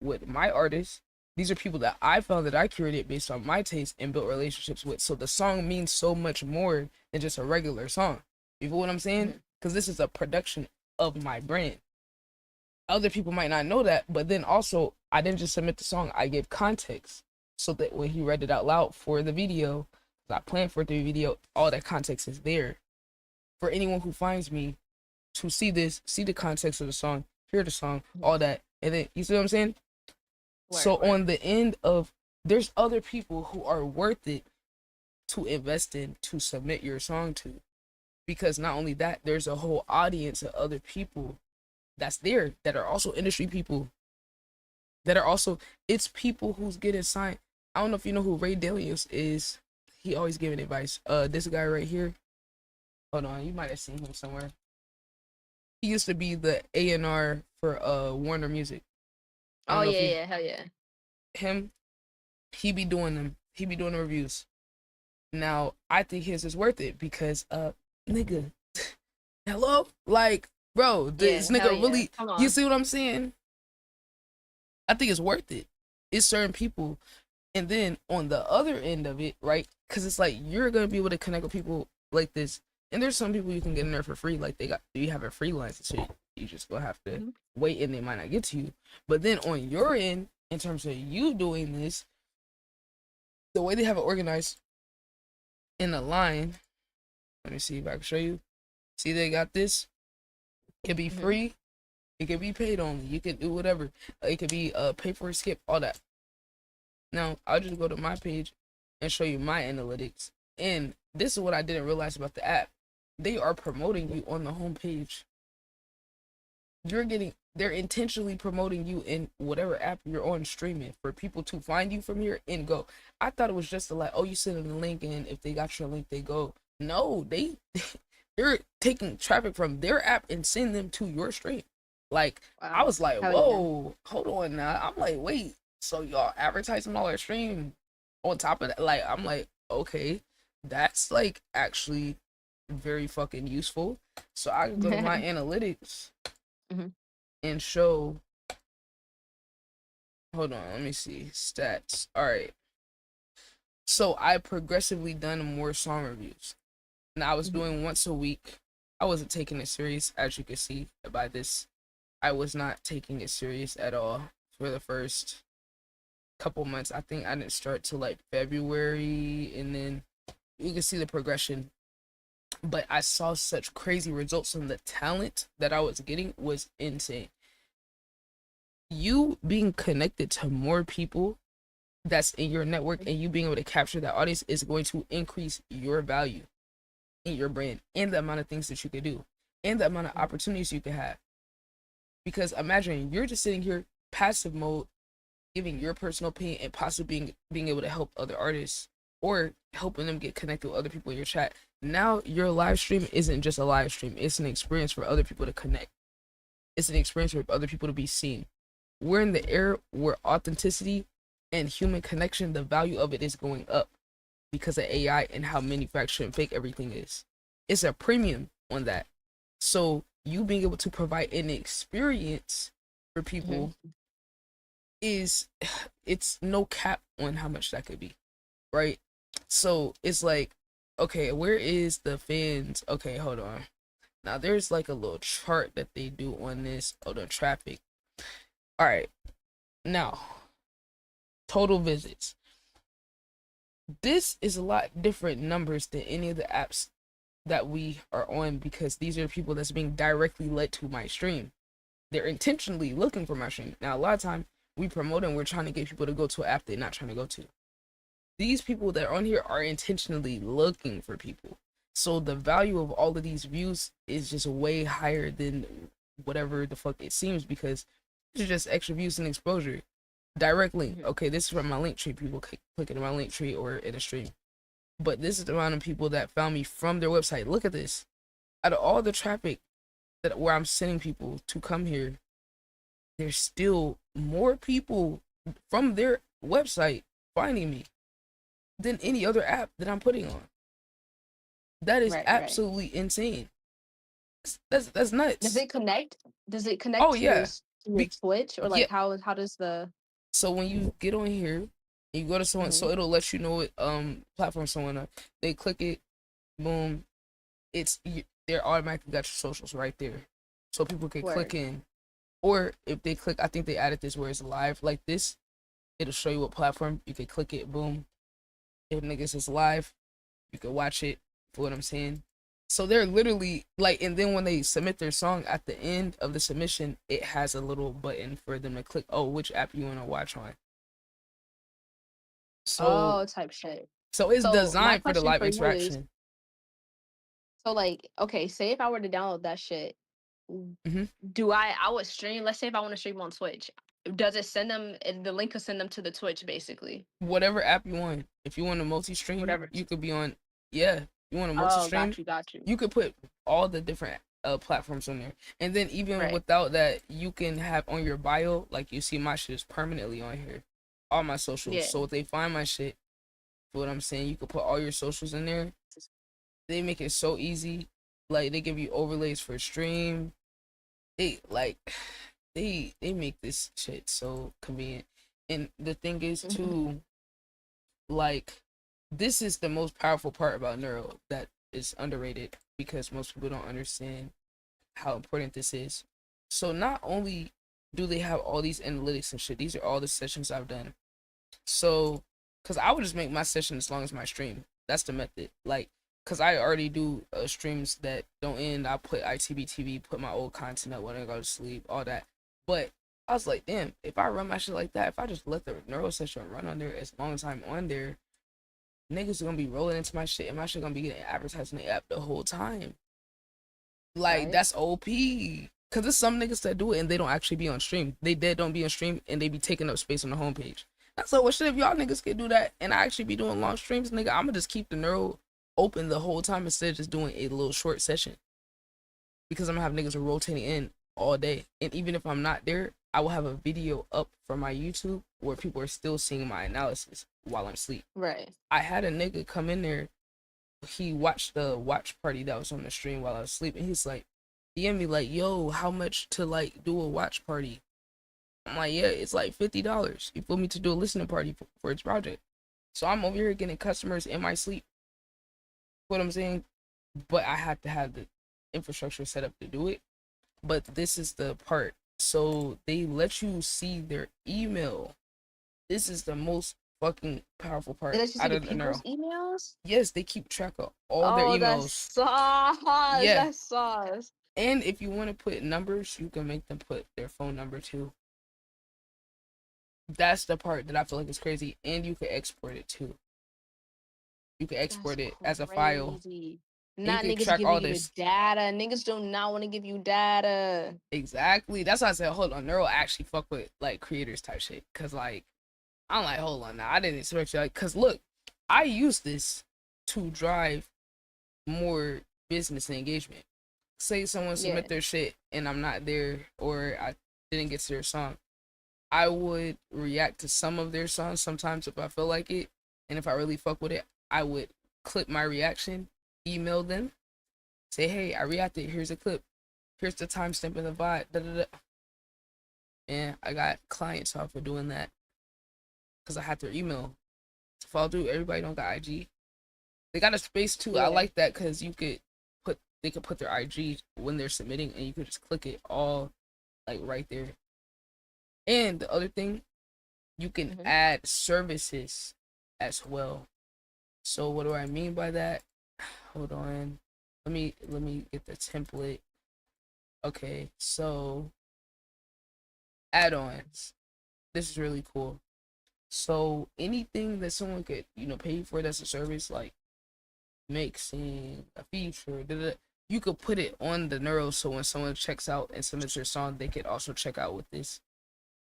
with my artist. These are people that I found that I curated based on my taste and built relationships with. So the song means so much more than just a regular song. You feel what I'm saying? Mhm. Because this is a production of my brand. Other people might not know that, but then also I didn't just submit the song, I gave context so that when he read it out loud for the video, I planned for the video, all that context is there for anyone who finds me to see this, see the context of the song, hear the song, Mhm. all that, and then you see what I'm saying. Word, So word. on the end of, there's other people who are worth it to invest in, to submit your song to, because not only that, there's a whole audience of other people that's there that are also industry people, that are also, it's people who's getting signed. I don't know if you know who Ray Daniels is. He always giving advice. This guy right here. Hold on, you might have seen him somewhere. He used to be the A&R for Warner Music. I Oh don't know if yeah, you yeah, hell yeah. him. He be doing them. He be doing the reviews. Now I think his is worth it because nigga, hello, like bro, this Yeah, hell nigga yeah. really. Come You on. see what I'm saying? I think it's worth it. It's certain people. And then on the other end of it, right? Because it's like you're gonna be able to connect with people like this. And there's some people you can get in there for free, like you have a freelance, so you just gonna have to Mhm. wait, and they might not get to you. But then on your end, in terms of you doing this, the way they have it organized in a line. Let me see if I can show you. See, they got this. It can be Mhm. free. It can be paid only. You can do whatever. It could be pay for a skip, all that. Now, I'll just go to my page and show you my analytics. And this is what I didn't realize about the app. They are promoting you on the homepage. They're intentionally promoting you in whatever app you're on streaming for people to find you from here and go. I thought it was just like, oh, you send them the link, and if they got your link, they go. No, they're taking traffic from their app and send them to your stream. Like, I Wow. was like, Hell yeah. whoa, hold on now. I'm like, wait, so y'all advertising all our stream on top of that? Like, I'm like, okay, that's like actually very fucking useful. So I can go to my analytics Mhm. and show. Hold on, let me see stats. All right, so I progressively done more song reviews. Now I was Mhm. doing once a week. I wasn't taking it serious, as you can see by this. I was not taking it serious at all for the first couple months. I think I didn't start till like February, and then you can see the progression. But I saw such crazy results, and the talent that I was getting was insane. You being connected to more people that's in your network and you being able to capture that audience is going to increase your value in your brand and the amount of things that you could do and the amount of Mhm. opportunities you could have. Because imagine you're just sitting here passive mode, giving your personal opinion and possibly being able to help other artists or helping them get connected with other people in your chat. Now your live stream isn't just a live stream, it's an experience for other people to connect. It's an experience for other people to be seen. We're in the era where authenticity and human connection, the value of it is going up because of AI and how manufactured and fake everything is. It's a premium on that. So you being able to provide an experience for Mhm. people is, it's no cap on how much that could be, right? So it's like, okay, where is the fans? Okay, hold on. Now there's like a little chart that they do on this. Oh, the traffic. All right. Now, total visits. This is a lot different numbers than any of the apps that we are on because these are people that's being directly led to my stream. They're intentionally looking for my stream. Now, a lot of time we promote and we're trying to get people to go to an app they're not trying to go to. These people that are on here are intentionally looking for people. So the value of all of these views is just way higher than whatever the fuck it seems because it's just extra views and exposure. Direct link. Mhm. Okay, this is from my link tree. People clicking my link tree or in a stream. But this is the amount of people that found me from their website. Look at this. Out of all the traffic that where I'm sending people to come here, there's still more people from their website finding me than any other app that I'm putting on. That is Right, right. absolutely insane. That's Does nuts. it connect? Does it Oh connect to yeah, your Be- Twitch, or yeah. like how does the So when you get on here, you go to someone, Mhm. so it'll let you know what platform someone on. They click it, boom, they're automatically got your socials right there, so people can click Word? in. Or if they click, I think they added this where it's live like this. It'll show you what platform you can click it. Boom. If niggas is live, you can watch it. For what I'm saying. So they're literally like, and then when they submit their song at the end of the submission, it has a little button for them to click. Oh, which app you want to watch on? So, Oh, type shit. so it's So my designed for the question live for you is, interaction. so like, okay, say if I were to download that shit, Hmm. do I would stream, let's say if I want to stream on Twitch, does it send them the link, could send them to the Twitch basically? Whatever app you want. If you want a multi-stream, Whatever. you could be on. Yeah, you want a Oh, multi-stream, got you, got you. you could put all the different platforms on there. And then even Right. without that, you can have on your bio, like you see my shit is permanently on here, all my socials. Yeah. So if they find my shit, for what I'm saying, you could put all your socials in there. They make it so easy. Like they give you overlays for stream. They like they make this shit so convenient. And the thing is Mhm. too, like this is the most powerful part about neuro that is underrated because most people don't understand how important this is. So not only do they have all these analytics and shit, these are all the sessions I've done. So, cause I would just make my session as long as my stream. That's the method. Like, cause I already do streams that don't end. I put ITB TV, put my old content up when I go to sleep, all that. But I was like, damn, if I run my shit like that, if I just let the neuro session run on there as long as I'm on there, niggas are gonna be rolling into my shit and my shit gonna be getting advertised in the app the whole time. Like Right. that's OP. Cause there's some niggas that do it and they don't actually be on stream. They dead don't be on stream and they be taking up space on the homepage. That's like, well, shit, if y'all niggas could do that and I actually be doing long streams, nigga, I'ma just keep the neuro open the whole time instead of just doing a little short session. Because I'm gonna have niggas rotating in all day. And even if I'm not there, I will have a video up for my YouTube where people are still seeing my analysis while I'm asleep. Right. I had a nigga come in there, he watched the watch party that was on the stream while I was sleeping. He's like, DM me like, yo, how much to like do a watch party? I'm like, yeah, it's like $50. You feel me, to do a listening party for its project. So I'm over here getting customers in my sleep. What I'm saying, but I had to have the infrastructure set up to do it. But this is the part. So they let you see their email. This is the most fucking powerful Did part I just see out the of the people's neuro. emails? Yes, they keep track of all their Oh, that's emails. sauce. Yeah. That's sauce. And if you want to put numbers, you can make them put their phone number too. That's the part that I feel like is crazy. And you can export it too. You can That's export it as a file. crazy. And you Not can niggas track giving all you the this. data. Niggas do not want to give you data. Exactly. That's why I said, hold on, Neuro actually fuck with like creators type shit. Cause like, I'm like, hold on now. I didn't expect you, like, cause look, I use this to drive more business and engagement. Say someone Yeah. submit their shit and I'm not there or I didn't get to their song. I would react to some of their songs sometimes if I feel like it. And if I really fuck with it, I would clip my reaction, email them, say, hey, I reacted. Here's a clip. Here's the timestamp and the vibe. Da, da, da. And I got clients off for doing that because I had their email to follow through. Everybody don't got IG. They got a space too. I Yeah. like that because they could put their IG when they're submitting and you could just click it all like right there. And the other thing, you can Mhm. add services as well. So what do I mean by that? Hold on. Let me get the template. Okay, so add-ons. This is really cool. So anything that someone could, pay you for that's a service like mixing, a feature, you could put it on the Neuro so when someone checks out and submits their song, they could also check out with this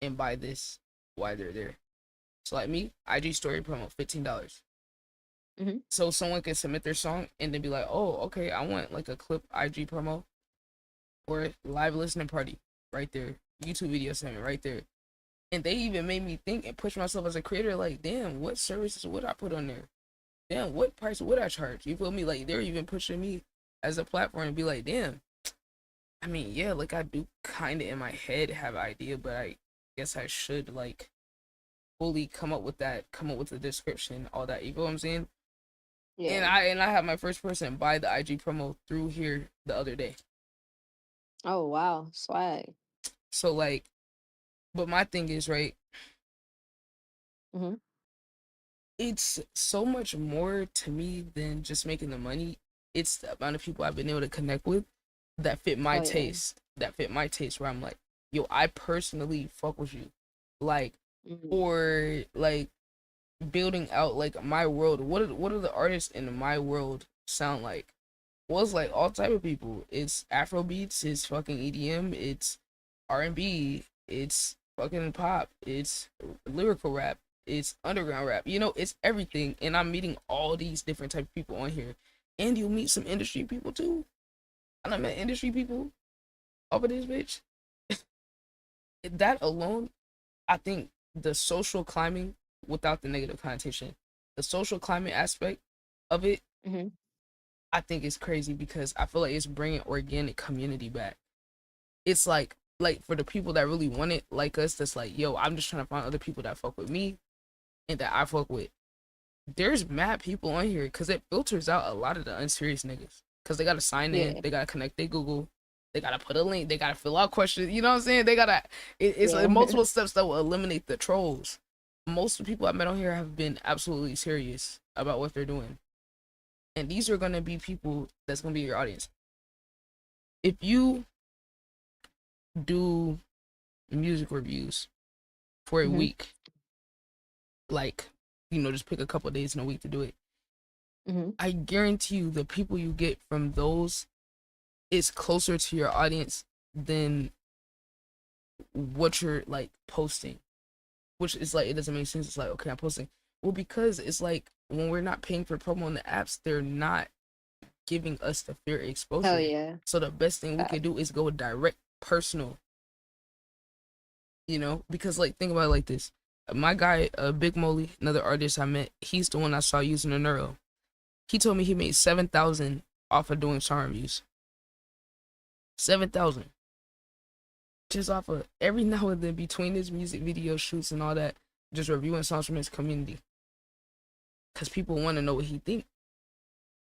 and buy this while they're there. So like me, IG story promo, $15. Mhm. So someone can submit their song and then be like, oh, okay, I want like a clip IG promo or live listening party right there. YouTube video segment right there. And they even made me think and push myself as a creator, like, damn, what services would I put on there? Damn, what price would I charge? You feel me? Like, they're even pushing me as a platform and be like, damn, I mean, yeah, like, I do kind of in my head have an idea, but I guess I should, like, fully come up with the description, all that. You feel what I'm saying? Yeah. And I had my first person buy the IG promo through here the other day. Oh wow, swag. So like, but my thing is, right, Mhm. it's so much more to me than just making the money. It's the amount of people I've been able to connect with that fit my Oh yeah. taste. That fit my taste where I'm like, yo, I personally fuck with you. Like, Mhm. or like building out like my world. What are the artists in my world sound like? Well, it's like all type of people. It's Afro beats, it's fucking EDM, it's R&B, it's fucking pop, it's lyrical rap, it's underground rap. You know, it's everything. And I'm meeting all these different type of people on here. And you'll meet some industry people too. And I met industry people off of this bitch. That alone, I think the social climbing without the negative connotation, the social climbing aspect of it, Mhm. I think is crazy because I feel like it's bringing organic community back. It's like for the people that really want it, like us, that's like, yo, I'm just trying to find other people that fuck with me and that I fuck with. There's mad people on here because it filters out a lot of the unserious niggas because they gotta sign in, Yeah. they gotta connect their Google, they gotta put a link, they gotta fill out questions. You know what I'm saying? They gotta. It's like Yeah. multiple steps that will eliminate the trolls. Most of the people I met on here have been absolutely serious about what they're doing, and these are gonna be people that's gonna be your audience. If you do music reviews for a Mhm. week, like, just pick a couple of days in a week to do it. Mhm. I guarantee you the people you get from those is closer to your audience than what you're like posting. Which is like, it doesn't make sense. It's like, okay, I'm posting. Well, because it's like when we're not paying for promo on the apps, they're not giving us the fair Hell exposure. yeah. So the best thing we Fact. could do is go direct personal, because like think about it like this. My guy, Big Molly, another artist I met, he's the one I saw using the neuro. He told me he made 7,000 off of doing song reviews. 7,000 just off of every now and then between his music video shoots and all that, just reviewing songs from his community. Cause people want to know what he think.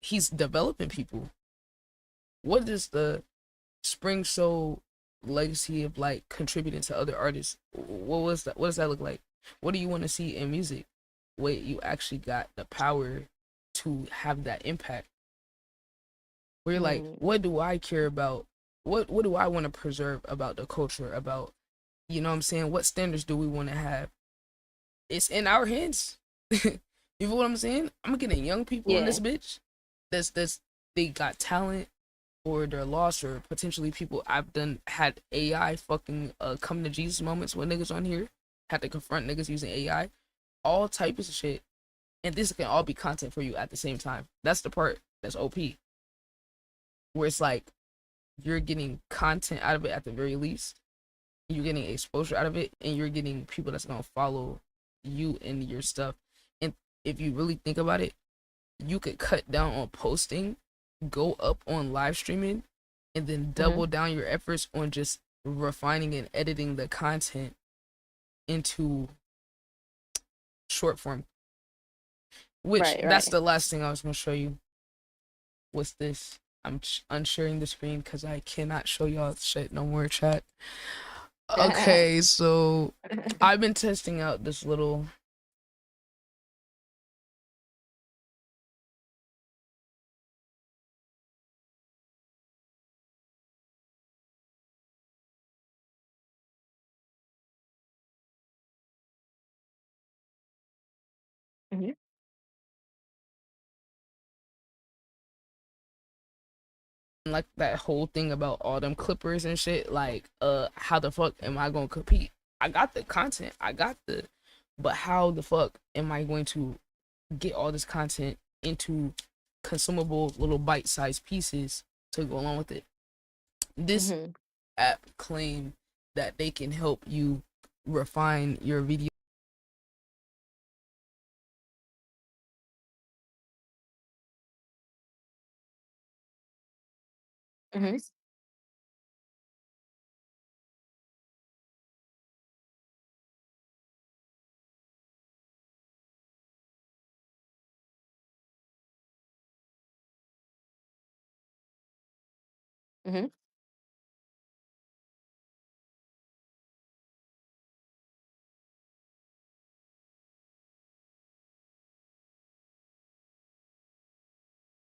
He's developing people. What is the Spring Soul legacy of like contributing to other artists? What was that? What does that look like? What do you want to see in music? Wait, you actually got the power to have that impact. Where you're like, Mm. what do I care about? What do I want to preserve about the culture? About, you know what I'm saying? What standards do we want to have? It's in our hands. You feel what I'm saying? I'm getting young people in Yeah. this bitch. That's they got talent or they're lost, or potentially people I've done had AI fucking come to Jesus moments with niggas on here. Had to confront niggas using AI. All types of shit. And this can all be content for you at the same time. That's the part that's OP. Where it's like you're getting content out of it at the very least. You're getting exposure out of it, and you're getting people that's gonna follow you and your stuff. And if you really think about it, you could cut down on posting, go up on live streaming, and then double Mhm. down your efforts on just refining and editing the content into short form. Which Right. that's Right. the last thing I was gonna show you. What's this? I'm unsharing the screen because I cannot show y'all shit no more, chat. Okay, so I've been testing out this little. Mhm. Like that whole thing about all them clippers and shit, like how the fuck am I gonna compete? I got the content, but how the fuck am I going to get all this content into consumable little bite-sized pieces to go along with it? This Mhm. app claim that they can help you refine your video. Mm-hmm. Mm-hmm.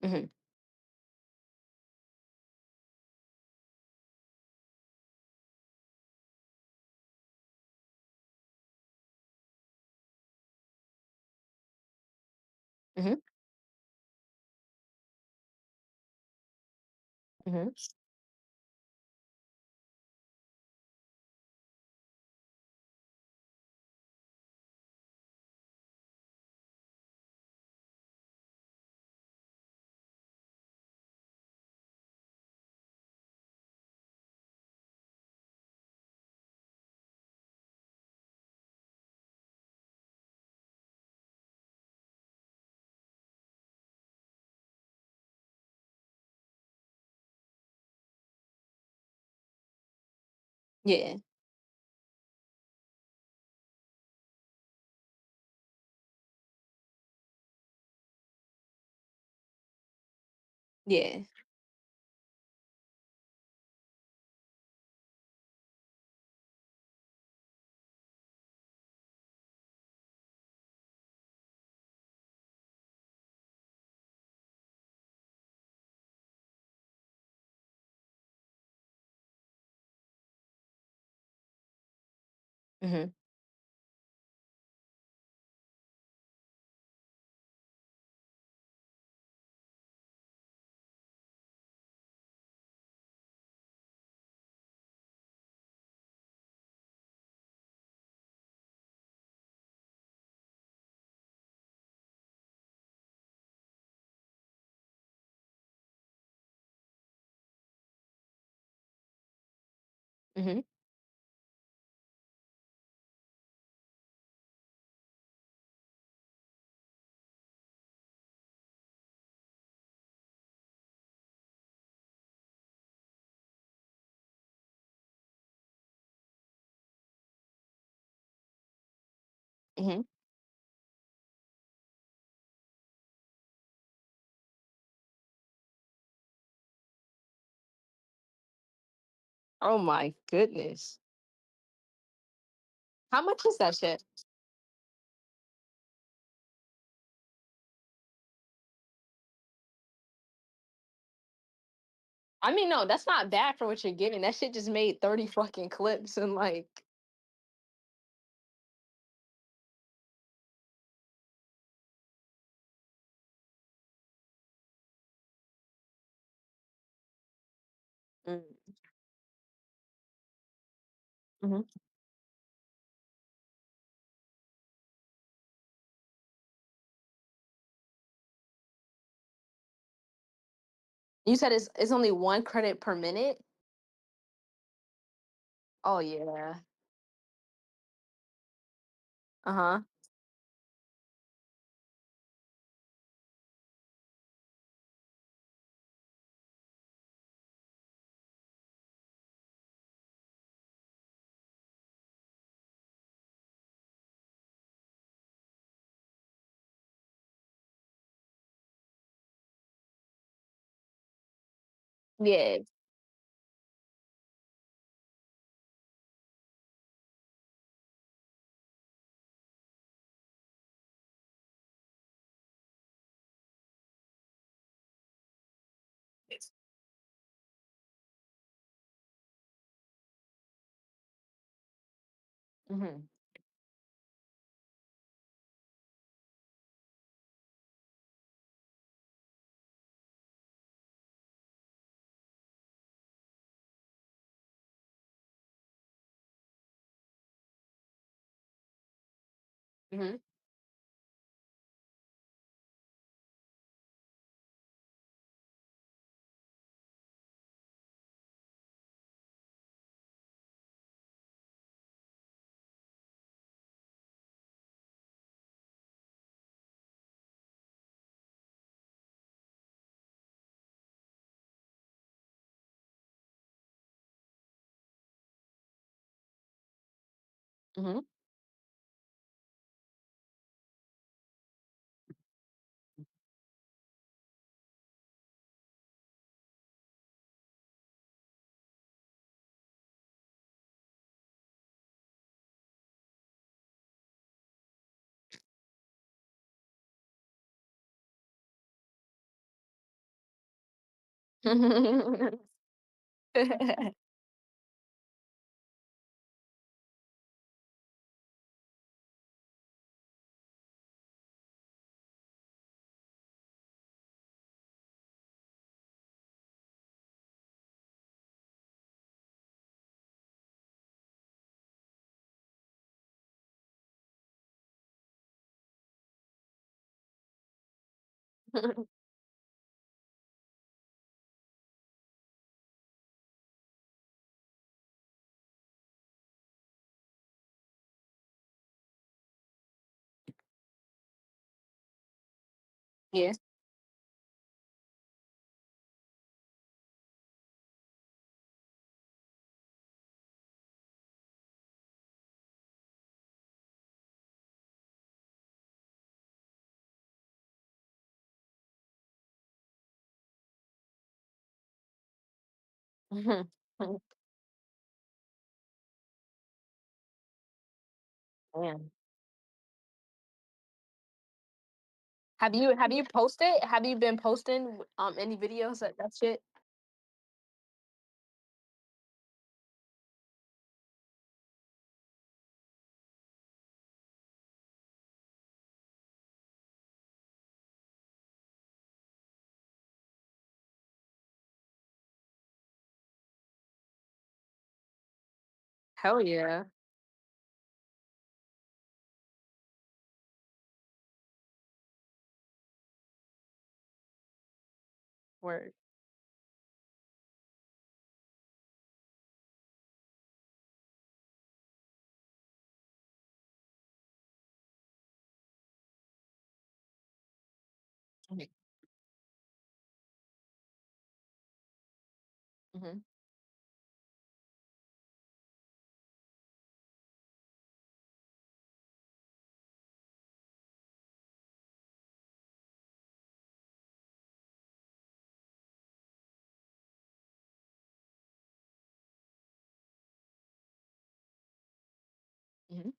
Mm-hmm. Mm-hmm. Mm-hmm. Yeah. Yeah. Mm-hmm. Mm-hmm. Mm-hmm. Oh my goodness. How much is that shit? I mean, no, that's not bad for what you're getting. That shit just made 30 fucking clips and like, mm, mhm. You said it's only 1 credit per minute? Oh yeah. Uh-huh. Yeah. Mm-hmm. Mm-hmm. Mhm. Yeah. Mhm. Man. Have you posted? Have you been posting any videos that shit? Hell yeah. Word. Mhm. Mhm. Mhm.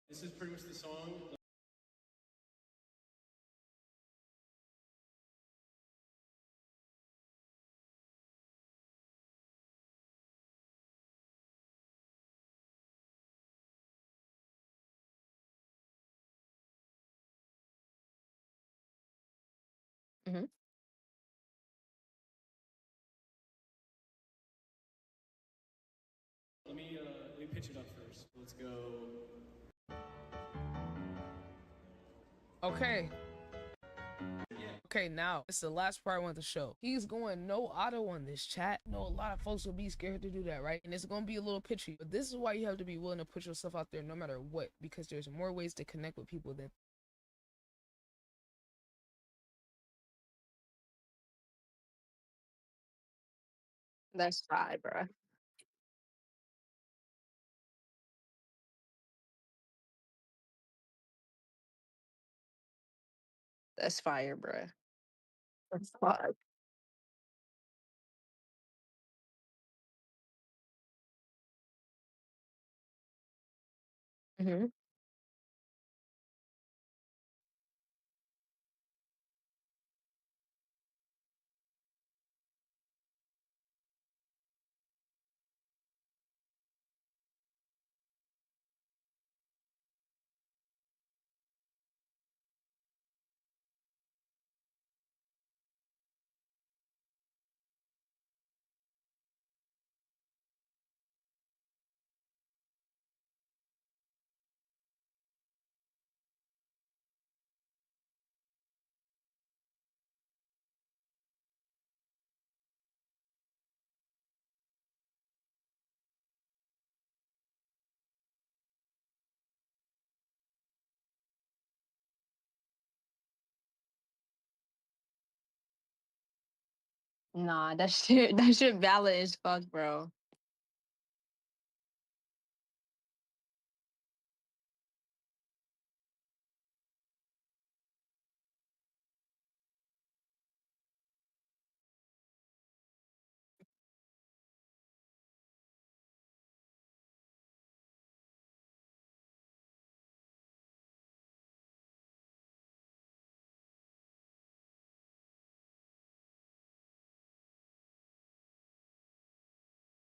This is pretty much the song. Mhm. Let me pitch it up first. Let's go. Okay. Okay, now it's the last part I want to show. He's going no auto on this chat. No, a lot of folks will be scared to do that, right? And it's gonna be a little pitchy. But this is why you have to be willing to put yourself out there no matter what, because there's more ways to connect with people than That's fire, bruh. That's fire, bruh. That's fire. Mhm. Nah, that shit valid as fuck, bro.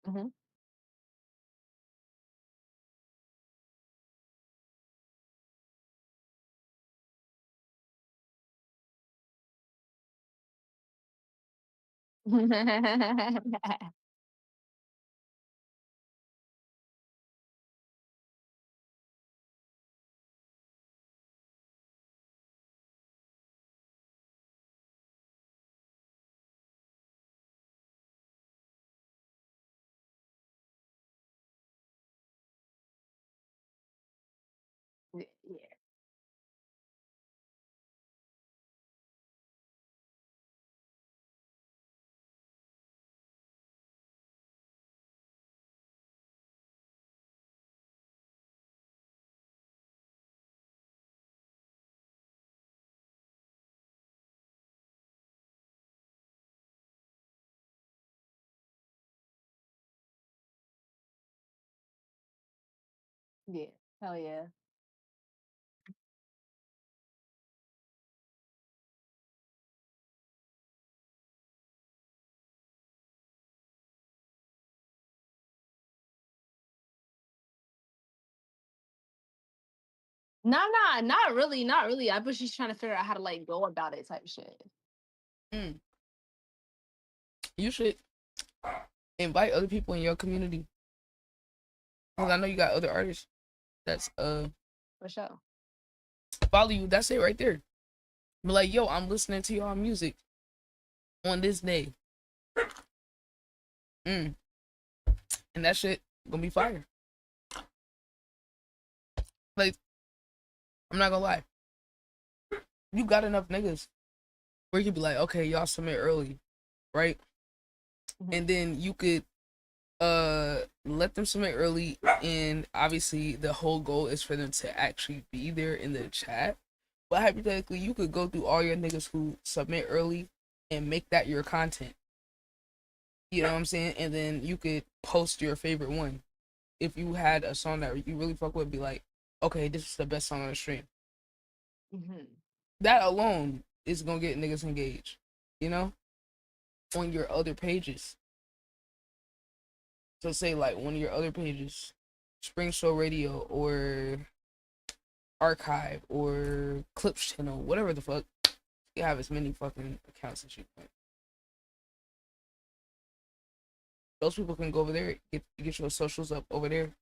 Hmm. Yeah. Yeah. Hell yeah. Nah, not really, not really. I was just trying to figure out how to like go about it, type shit. Mm. You should invite other people in your community. Cause I know you got other artists that's For sure. follow you. That's it right there. Be like, yo, I'm listening to y'all music on this day. Mm. And that shit gonna be fire. Like, I'm not gonna lie. You got enough niggas where you could be like, okay, y'all submit early, right? Mhm. And then you could let them submit early, and obviously the whole goal is for them to actually be there in the chat. But hypothetically, you could go through all your niggas who submit early and make that your content. You know what I'm saying? And then you could post your favorite one. If you had a song that you really fuck with, be like, okay, this is the best song on the stream. Mhm. That alone is gonna get niggas engaged, you know, on your other pages. So say like one of your other pages, Spring Show Radio or Archive or Clips Channel, whatever the fuck. You have as many fucking accounts as you want. Those people can go over there, get your socials up over there.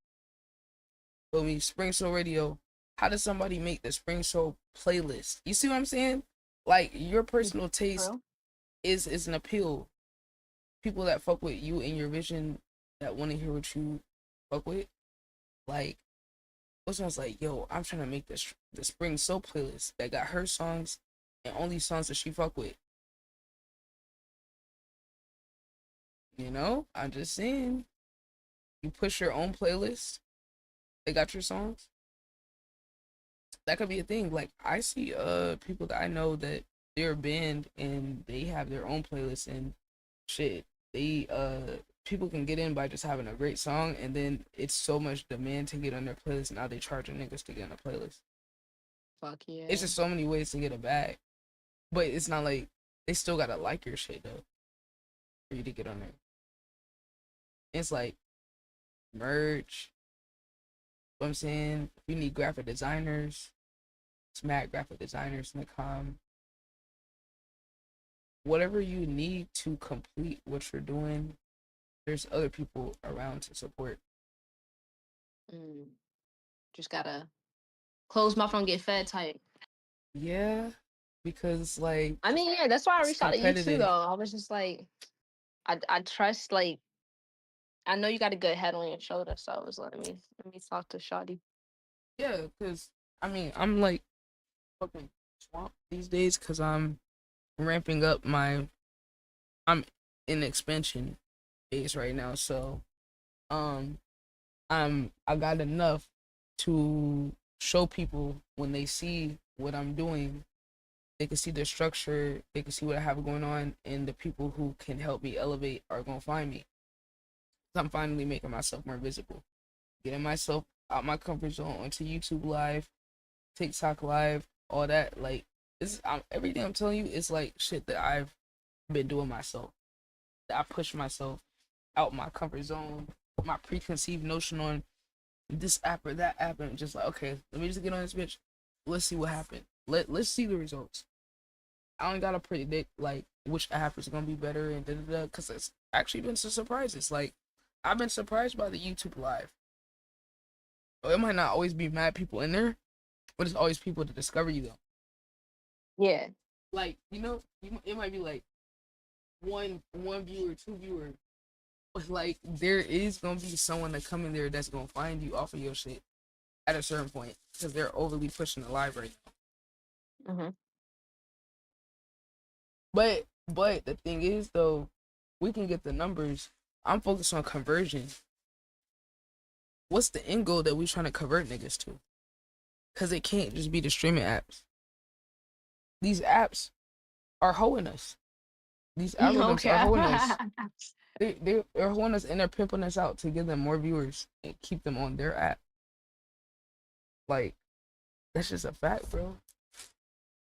Feel me? Spring Show Radio. How does somebody make the Spring Show playlist? You see what I'm saying? Like your personal taste True. is an appeal. People that fuck with you and your vision, that want to hear what you fuck with, like those ones like, yo, I'm trying to make this the Spring Soul playlist that got her songs and only songs that she fuck with. You know, I'm just saying, you push your own playlist. They got your songs. That could be a thing. Like I see people that I know that they're a band and they have their own playlist and shit. They people can get in by just having a great song, and then it's so much demand to get on their playlist. Now they charging niggas to get on a playlist. Fuck It's yeah. just so many ways to get a bag. But it's not like they still gotta like your shit though for you to get on there. It's like merch. You know what I'm saying, if you need graphic designers, smack graphic designers in the com. Whatever you need to complete what you're doing, there's other people around to support. Mm. Just gotta close my phone, get fed type. Yeah, because like I mean, yeah, that's why I it's reached out to you too, though. competitive. I was just like, I trust, like, I know you got a good head on your shoulder, so I was like, let me talk to Shawty. Yeah, because I mean, I'm like fucking swamped these days because I'm ramping up my. I'm in expansion phase right now. So um I got enough to show people when they see what I'm doing, they can see the structure, they can see what I have going on, and the people who can help me elevate are gonna find me. I'm finally making myself more visible, getting myself out my comfort zone onto YouTube Live, TikTok Live, all that. Like everything I'm telling you is like shit that I've been doing myself. That I push myself out my comfort zone, my preconceived notion on this app or that app, and just like, okay, let me just get on this bitch. Let's see what happened. Let's see the results. I don't gotta predict like which app is gonna be better and da da da, because it's actually been some surprises. Like I've been surprised by the YouTube Live. It might not always be mad people in there, but it's always people to discover you though. Yeah. Like it might be like one viewer, two viewer, but like there is gonna be someone that come in there that's gonna find you off of your shit at a certain point because they're overly pushing the live right now. Mm-hmm. But the thing is though, we can get the numbers. I'm focused on conversion. What's the end goal that we trying to convert niggas to? Because it can't just be the streaming apps. These apps are hoeing us. These algorithms are hoeing us. They're hoeing us and they're pimping us out to give them more viewers and keep them on their app. Like, that's just a fact, bro.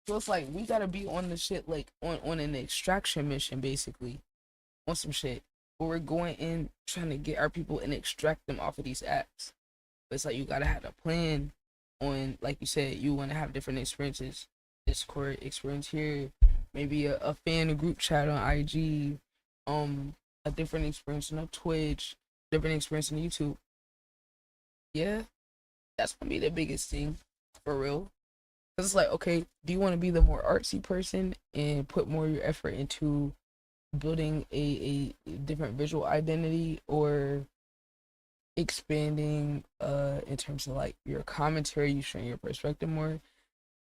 So it's like we gotta be on the shit, like on an extraction mission, basically, on some shit where we're going in trying to get our people and extract them off of these apps. But it's like you gotta have a plan on, like you said, you want to have different experiences. Discord experience here, maybe a fan group chat on IG, a different experience on Twitch, different experience on YouTube. Yeah, that's gonna be the biggest thing, for real. Cause it's like, okay, do you want to be the more artsy person and put more of your effort into building a different visual identity, or expanding in terms of like your commentary, you showing your perspective more,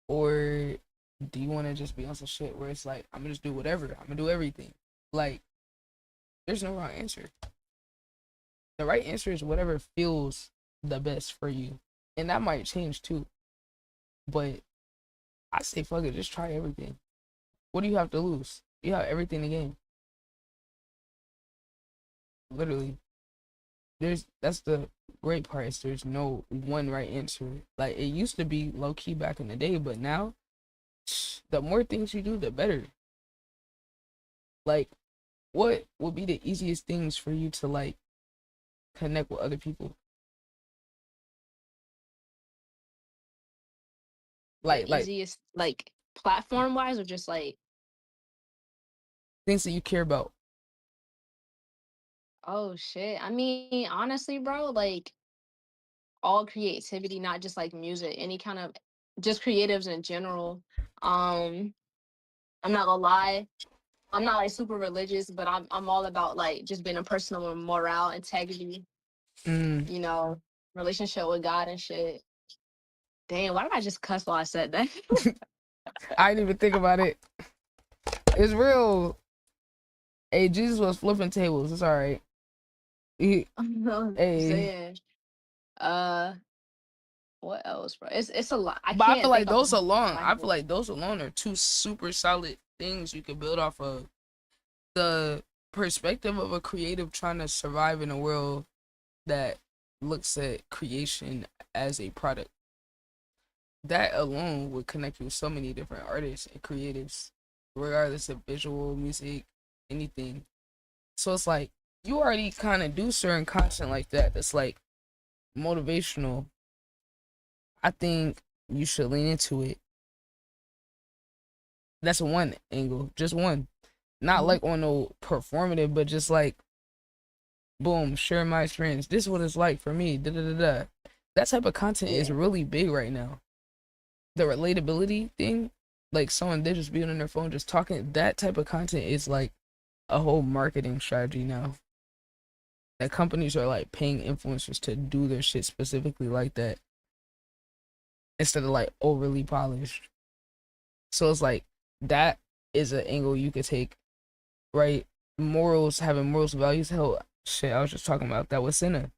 or do you want to just be on some shit where it's like, I'm gonna just do whatever, I'm gonna do everything? Like, there's no wrong answer. The right answer is whatever feels the best for you, and that might change too. But I say fuck it, just try everything. What do you have to lose? You have everything to gain. Literally. That's the great part, is there's no one right answer. Like it used to be low key back in the day, but now the more things you do, the better. Like, what would be the easiest things for you to like connect with other people? The Like easiest, like platform wise, or just like, things that you care about. oh shit. I mean, honestly, bro, like all creativity, not just like music, any kind of just creatives in general. Um, I'm not gonna lie, I'm not like super religious, but I'm all about like just being a person with morale, integrity, Mm, you know, relationship with God and shit. Damn, why did I just cuss while I said that? I didn't even think about it. It's real. Hey, Jesus was flipping tables. It's all right. I'm not Hey, saying. Uh, what else, bro? It's a lot. I but I feel can't like think of those alone, my I feel head. like those alone are two super solid things you could build off of. The perspective of a creative trying to survive in a world that looks at creation as a product. That alone would connect you with so many different artists and creatives, regardless of visual, music, anything. So it's like you already kind of do certain content like that that's like motivational. I think you should lean into it. That's one angle, just one. Not Mhm. like on no performative, but just like, boom, share my experience. This is what it's like for me. Da da da da. That type of content is Yeah. really big right now. The relatability thing, like someone they just being on their phone just talking, that type of content is like a whole marketing strategy now. That companies are like paying influencers to do their shit specifically like that, instead of like overly polished. So it's like that is an angle you could take, right? morals, having morals, values. Hell, shit, I was just talking about that with Senna.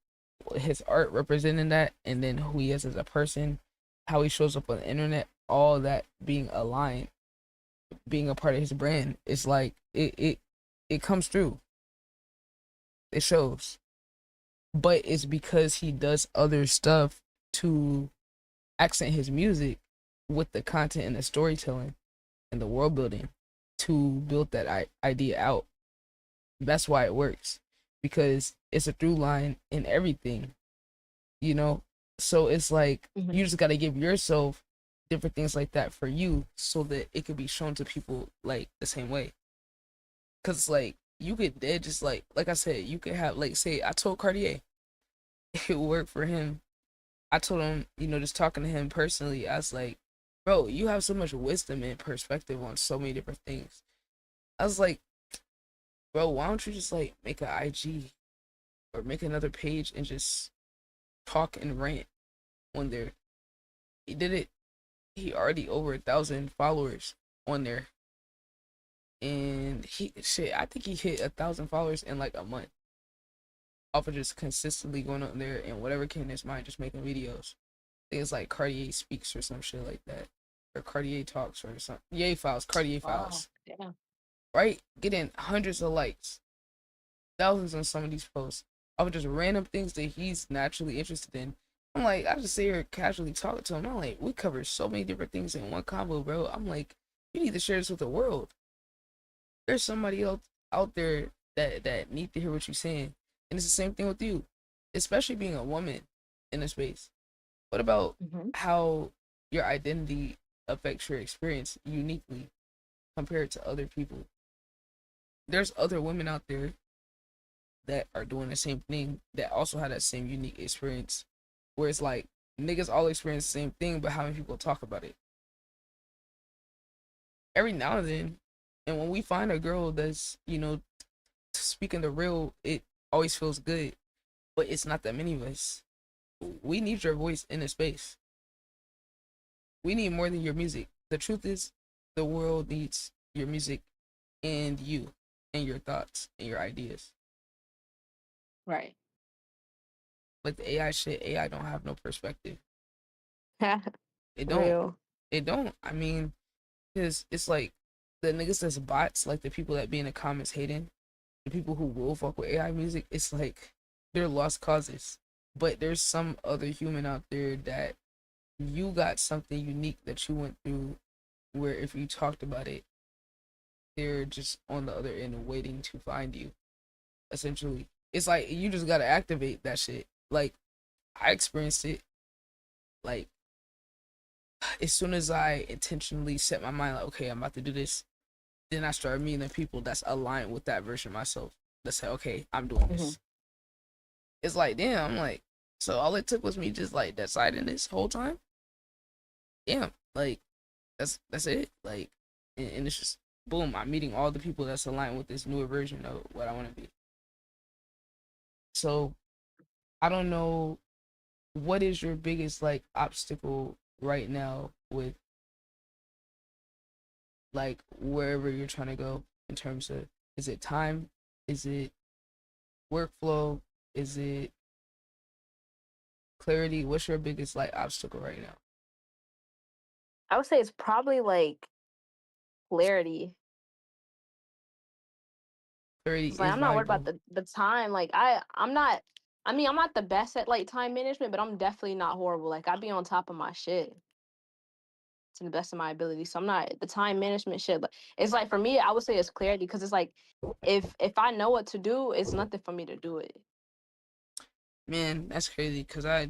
His art representing that, and then who he is as a person, how he shows up on the internet, all that being aligned, being a part of his brand. It's like it comes through. It shows, but it's because he does other stuff to accent his music with the content and the storytelling and the world building to build that idea out. That's why it works, because it's a through line in everything, you know? So it's like Mhm. you just got to give yourself different things like that for you so that it could be shown to people like the same way. Cause like you could dead just like I said, you could have like say I told Cartier it would work for him. I told him, just talking to him personally, I was like, bro, you have so much wisdom and perspective on so many different things. I was like, bro, why don't you just like make an IG or make another page and just talk and rant on there? He did it. He already over 1,000 followers on there, and I think he hit 1,000 followers in like a month off of just consistently going on there and whatever came in his mind, just making videos. I think it's like Cartier Speaks or some shit like that, or Cartier Talks or something. Yay Files, Cartier Wow. Files, Yeah. right? Getting hundreds of likes, thousands on some of these posts of just random things that he's naturally interested in. I'm like, I just sit here casually talking to him. I'm like, we cover so many different things in one combo, bro. I'm like, you need to share this with the world. There's somebody else out there that need to hear what you're saying, and it's the same thing with you, especially being a woman in a space. What about Hmm. how your identity affects your experience uniquely compared to other people? There's other women out there that are doing the same thing that also had that same unique experience, where it's like niggas all experience the same thing, but how many people talk about it? Every now and then, and when we find a girl that's speaking the real, it always feels good, but it's not that many of us. We need your voice in the space. We need more than your music. The truth is, the world needs your music and you and your thoughts and your ideas. Right. Like the AI shit, AI don't have no perspective. It don't. Real. It don't. I mean, because it's like the niggas that's bots, like the people that be in the comments hating, the people who will fuck with AI music, it's like they're lost causes. But there's some other human out there that you got something unique that you went through where if you talked about it, they're just on the other end waiting to find you. Essentially, it's like you just gotta activate that shit. Like I experienced it. Like as soon as I intentionally set my mind, like, okay, I'm about to do this, then I started meeting the people that's aligned with that version of myself. That say, okay, I'm doing Hmm. this. It's like, damn, I'm like, so all it took was me just like deciding this whole time. Damn, like that's it. Like, and it's just boom. I'm meeting all the people that's aligned with this newer version of what I want to be. So I don't know, what is your biggest like obstacle right now with like wherever you're trying to go in terms of, is it time? Is it workflow? Is it clarity? What's your biggest like obstacle right now? I would say it's probably like clarity. Clarity It's like is I'm not worried about valuable. the time. Like I'm not. I mean, I'm not the best at like time management, but I'm definitely not horrible. Like I be on top of my shit to the best of my ability. So I'm not the time management shit. But it's like for me, I would say it's clarity because it's like if I know what to do, it's nothing for me to do it. Man, that's crazy because I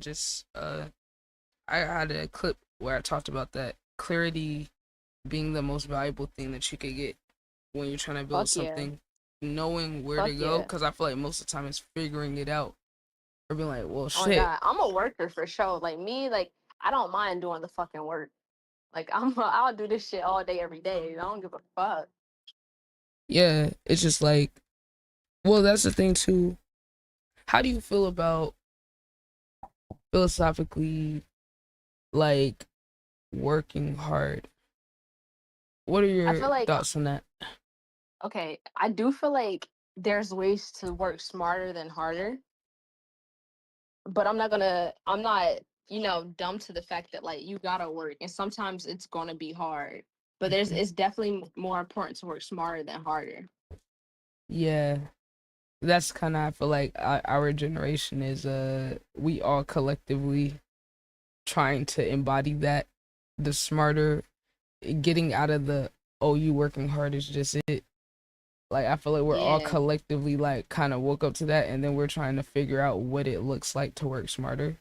had a clip where I talked about that clarity being the most valuable thing that you could get when you're trying to build Fuck yeah. something, knowing where to Fuck go, yeah. because I feel like most of the time it's figuring it out or being like, well, Oh my shit. god, I'm a worker for sure. Like me, like I don't mind doing the fucking work. Like I'll do this shit all day, every day. I don't give a fuck. Yeah, it's just like, well, that's the thing too. How do you feel about philosophically, like, working hard? What are I your feel like thoughts on that? okay, I do feel like there's ways to work smarter than harder, but I'm not, dumb to the fact that like you gotta work and sometimes it's gonna be hard. But it's definitely more important to work smarter than harder. Yeah, that's kind of, I feel like our generation is we all collectively trying to embody that, the smarter, getting out of the, oh, you working hard is just it. Like I feel like we're all Yeah. collectively like kind of woke up to that, and then we're trying to figure out what it looks like to work smarter.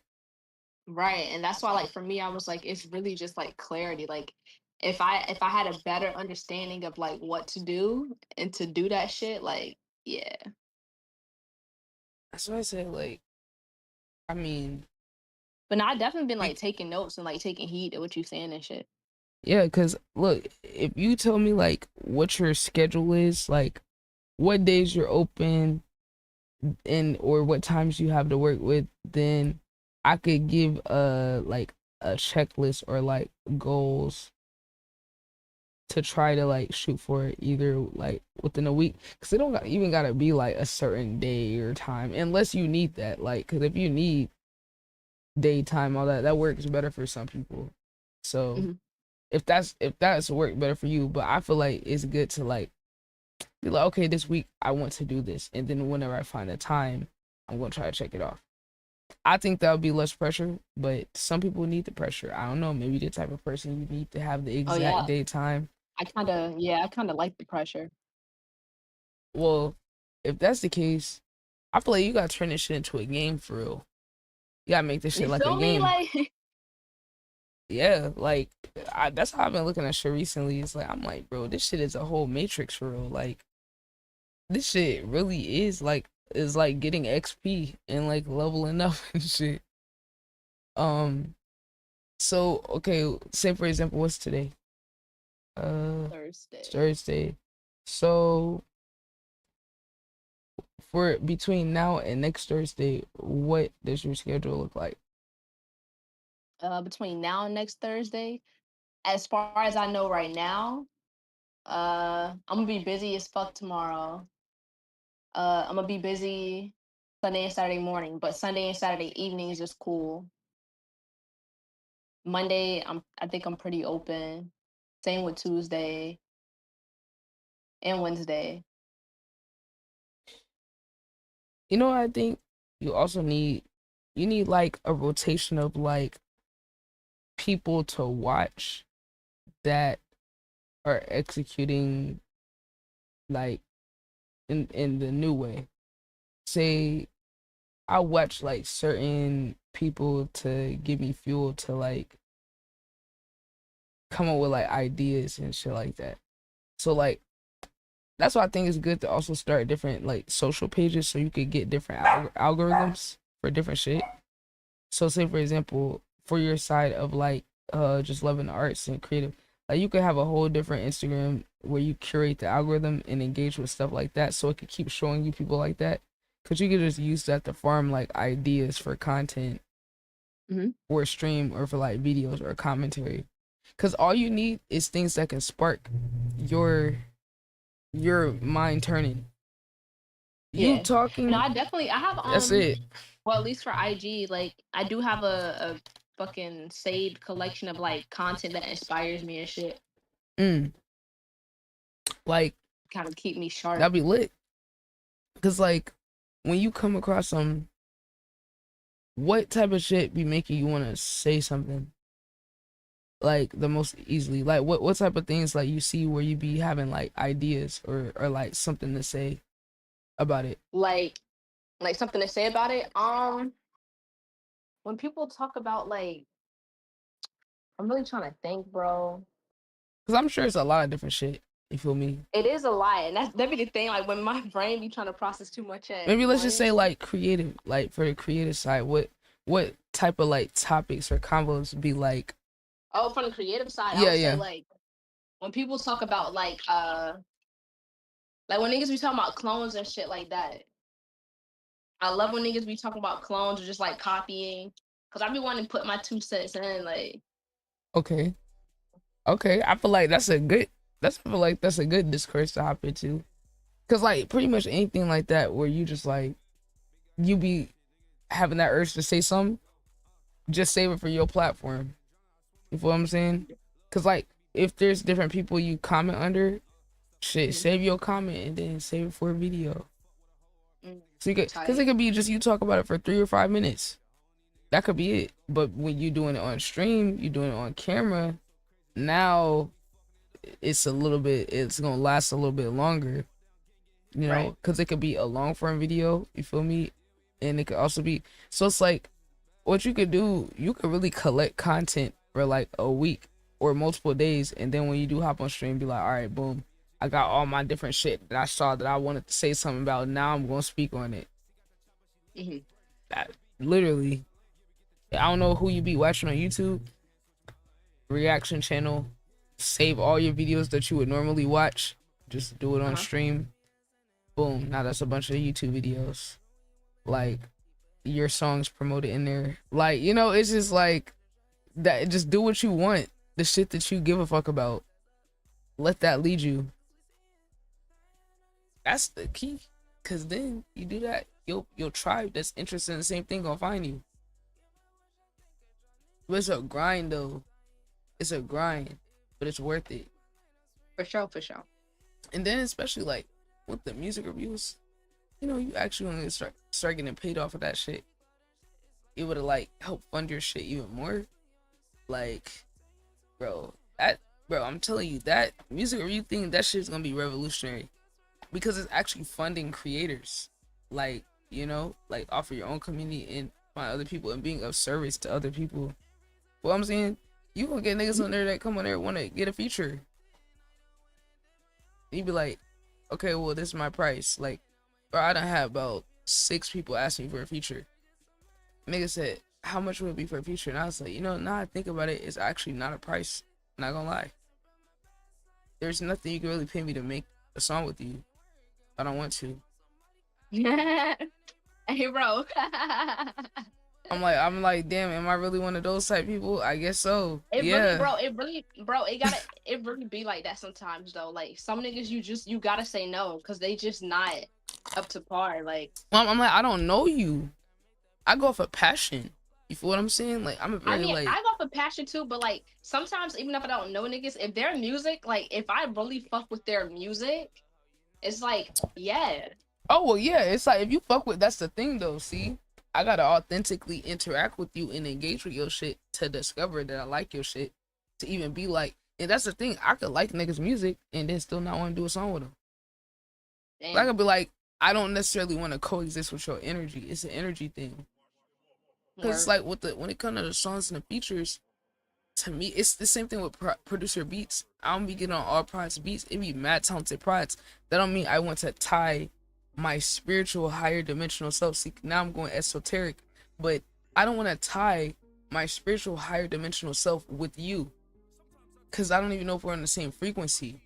Right. And that's why like for me I was like it's really just like clarity. Like if I had a better understanding of like what to do and to do that shit, like yeah. That's why I say, like, I mean, But now I definitely been we, like taking notes and like taking heed of what you saying and shit. yeah, because look, if you tell me like what your schedule is, like what days you're open and or what times you have to work with, then I could give like a checklist or like goals to try to like shoot for it either like within a week, because it don't even gotta be like a certain day or time unless you need that, like, because if you need daytime, all that works better for some people. So Hmm. if that's work better for you, but I feel like it's good to like be like, okay, this week I want to do this, and then whenever I find a time, I'm gonna try to check it off. I think that would be less pressure, but some people need the pressure. I don't know, maybe the type of person you need to have the Oh exact yeah. daytime. I kinda like the pressure. Well, if that's the case, I feel like you gotta turn this shit into a game for real. You gotta make this shit You like a feel me? game. Like Yeah, like that's how I've been looking at shit recently. It's like I'm like, bro, this shit is a whole matrix for real. Like this shit really is like getting XP and like leveling up and shit. Um, so okay, say for example, what's today? It's Thursday. Thursday. So for between now and next Thursday, what does your schedule look like? Between now and next Thursday, as far as I know right now, I'm gonna be busy as fuck tomorrow. I'm gonna be busy Sunday and Saturday morning, but Sunday and Saturday evening is just cool. Monday, I think I'm pretty open. Same with Tuesday and Wednesday. You know what I think? You also you need like a rotation of like people to watch that are executing like in the new way. Say I watch like certain people to give me fuel to like come up with like ideas and shit like that. So like that's why I think it's good to also start different like social pages so you could get different algorithms for different shit. So say for example, for your side of like just loving the arts and creative, like you could have a whole different Instagram where you curate the algorithm and engage with stuff like that so it could keep showing you people like that. Cause you could just use that to farm like ideas for content Hmm. or stream or for like videos or commentary. Cause all you need is things that can spark your your mind turning. You Yeah. No, talking, I have that's it. well, at least for IG, like I do have a fucking saved collection of like content that inspires me and shit. Mm, like Kind of keep me sharp. that'd be lit. Cause like when you come across some, what type of shit be making you want to say something like the most easily? Like what type of things like you see where you be having like ideas or like something to say about it? Like something to say about it. When people talk about like I'm really trying to think, bro. Cause I'm sure it's a lot of different shit. You feel me? It is a lot, and that be the thing. Like when my brain be trying to process too much at Maybe let's just say once. like creative, like for the creative side, what type of like topics or combos be like? Oh, from the creative side, I Yeah, would say yeah. like when people talk about like when niggas be talking about clones and shit like that. I love when niggas be talking about clones or just like copying, cause I be wanting to put my 2 cents in. Like Okay, okay. I feel like that's a good. I feel like that's a good discourse to hop into. Cause like pretty much anything like that where you just like you be having that urge to say something, just save it for your platform. You feel what I'm saying? Cause like if there's different people you comment under, shit, save your comment and then save it for a video. So you could, cause it could be just you talk about it for 3 or 5 minutes. That could be it. But when you doing it on stream, you doing it on camera, now it's gonna last a little bit longer. You know, Right. cause it could be a long form video. You feel me? And it could also be, so it's like what you could do. You could really collect content for like a week or multiple days, and then when you do hop on stream, be like, all right, boom. I got all my different shit that I saw that I wanted to say something about. Now I'm gonna speak on it. That literally, I don't know who you be watching on YouTube. Reaction channel. Save all your videos that you would normally watch. Just do it on stream. Boom. Now that's a bunch of YouTube videos. Like your songs promoted in there. Like, you know, it's just like that. Just do what you want. The shit that you give a fuck about. Let that lead you. That's the key. Cause then you do that, your tribe that's interested in the same thing gonna find you. But it's a grind though. It's a grind, but it's worth it. For sure, for sure. And then especially like with the music reviews, you know, you actually want to start getting paid off of that shit. It would have like helped fund your shit even more. Like, bro, I'm telling you, that music review thing, that shit's gonna be revolutionary. Because it's actually funding creators, like, you know, like offer your own community and find other people and being of service to other people. Well, I'm saying, you gonna get niggas on there that come on there want to get a feature. You be like, okay, well, this is my price. Like, bro, I done had about 6 people asking for a feature. Nigga said, how much would it be for a feature? And I was like, you know, now I think about it, it's actually not a price. I'm not gonna lie. There's nothing you can really pay me to make a song with you. I don't want to. Hey, bro. I'm like, damn, am I really one of those type people? I guess so. It yeah. really, it really be like that sometimes though. Like some niggas, you gotta say no because they just not up to par. Like, Well, I'm like, I don't know you. I go for passion. You feel what I'm saying? Like, I'm a very like. I go for passion too, but like sometimes even if I don't know niggas, if their music, like if I really fuck with their music, it's like, yeah. Oh well, yeah. It's like if you fuck with, that's the thing though. See, I gotta authentically interact with you and engage with your shit to discover that I like your shit. To even be like, and that's the thing. I could like niggas' music and then still not want to do a song with them. I could be like, I don't necessarily want to coexist with your energy. It's an energy thing. Because it's like when it comes to the songs and the features, to me, it's the same thing with producer beats. I don't be getting on all prods beats. It be mad talented prods. That don't mean I want to tie my spiritual higher dimensional self. See, now I'm going esoteric, but I don't want to tie my spiritual higher dimensional self with you, because I don't even know if we're on the same frequency.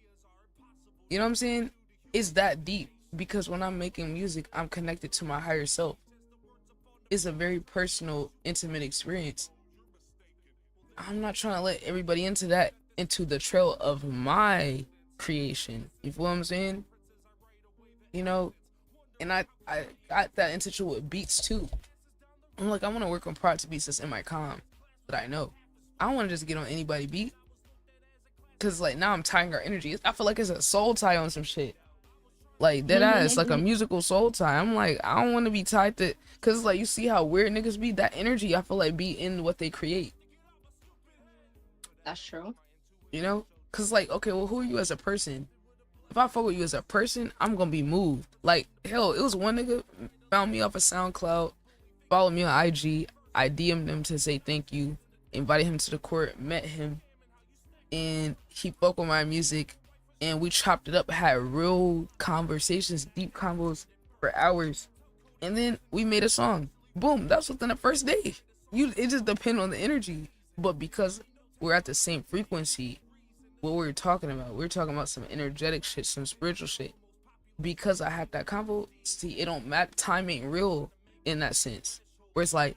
You know what I'm saying? It's that deep, because when I'm making music, I'm connected to my higher self. It's a very personal, intimate experience. I'm not trying to let everybody into the trail of my creation. You feel what I'm saying? You know, and I got that intention with beats too. I'm like, I want to work on parts of beats that's in my comm that I know. I don't want to just get on anybody beat, because like now I'm tying our energy. I feel like it's a soul tie on some shit. Like dead ass, like a musical soul tie. I'm like, I don't want to be tied to, because like you see how weird niggas be. That energy, I feel like, be in what they create. That's true. You know, because like, okay, well, who are you as a person? If I fuck with you as a person, I'm gonna be moved. Like, hell, it was one nigga found me off of SoundCloud, followed me on IG. I DM'd him to say thank you, invited him to the court, met him, and he fucked with my music, and we chopped it up, had real conversations, deep combos for hours, and then we made a song. Boom, that's within the first day. It just depends on the energy, but because we're at the same frequency, what we're talking about some energetic shit, some spiritual shit. Because I have that convo, see, it don't matter. Time ain't real in that sense. Where it's like,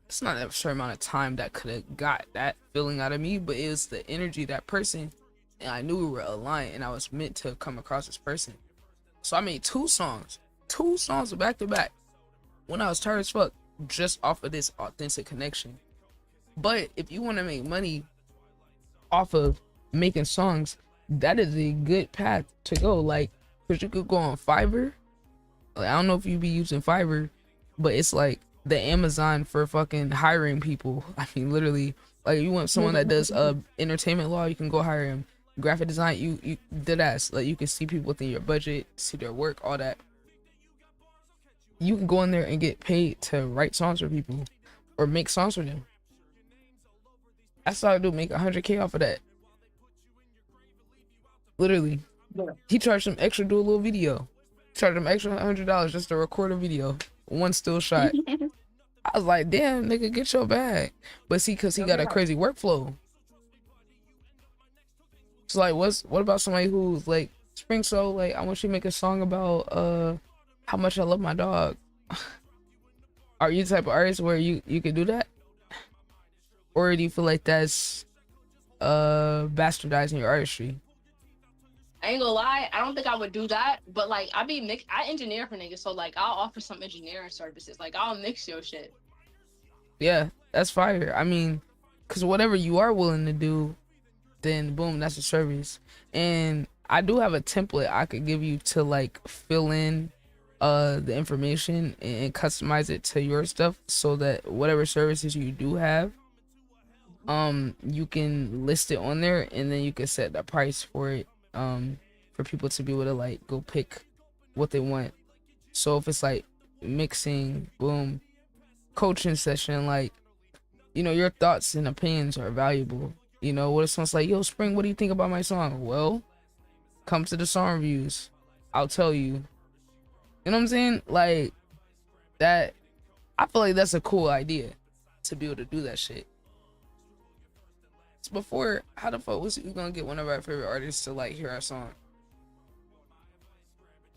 it's not a certain amount of time that could have got that feeling out of me, but it was the energy of that person, and I knew we were aligned, and I was meant to come across this person. So I made two songs back to back when I was tired as fuck, just off of this authentic connection. But if you want to make money off of making songs, that is a good path to go. Like, cause you could go on Fiverr. Like, I don't know if you be using Fiverr, but it's like the Amazon for fucking hiring people. I mean, literally, like, you want someone that does entertainment law, you can go hire him. Graphic design, you dead ass. Like, you can see people within your budget, see their work, all that. You can go in there and get paid to write songs for people or make songs for them. That's all I do, make 100K off of that. Literally. He charged him extra to do a little video. Charged him extra $100 just to record a video. One still shot. I was like, damn, nigga, get your bag. But see, cause he got a crazy workflow. It's like, what about somebody who's like, Spring Soul, like, I want you to make a song about how much I love my dog. Are you the type of artist where you could do that? Or do you feel like that's bastardizing your artistry? I ain't gonna lie, I don't think I would do that, but like I engineer for niggas, so like I'll offer some engineering services. Like I'll mix your shit. Yeah, that's fire. I mean, cause whatever you are willing to do, then boom, that's a service. And I do have a template I could give you to like fill in the information and customize it to your stuff, so that whatever services you do have, you can list it on there, and then you can set the price for it, for people to be able to like go pick what they want. So if it's like mixing, boom, coaching session, like, you know, your thoughts and opinions are valuable. You know, what if someone's like, yo, Spring, what do you think about my song? Well, come to the song reviews, I'll tell you. You know what I'm saying? Like, that, I feel like that's a cool idea to be able to do that shit. So before, how the fuck was we gonna get one of our favorite artists to like hear our song?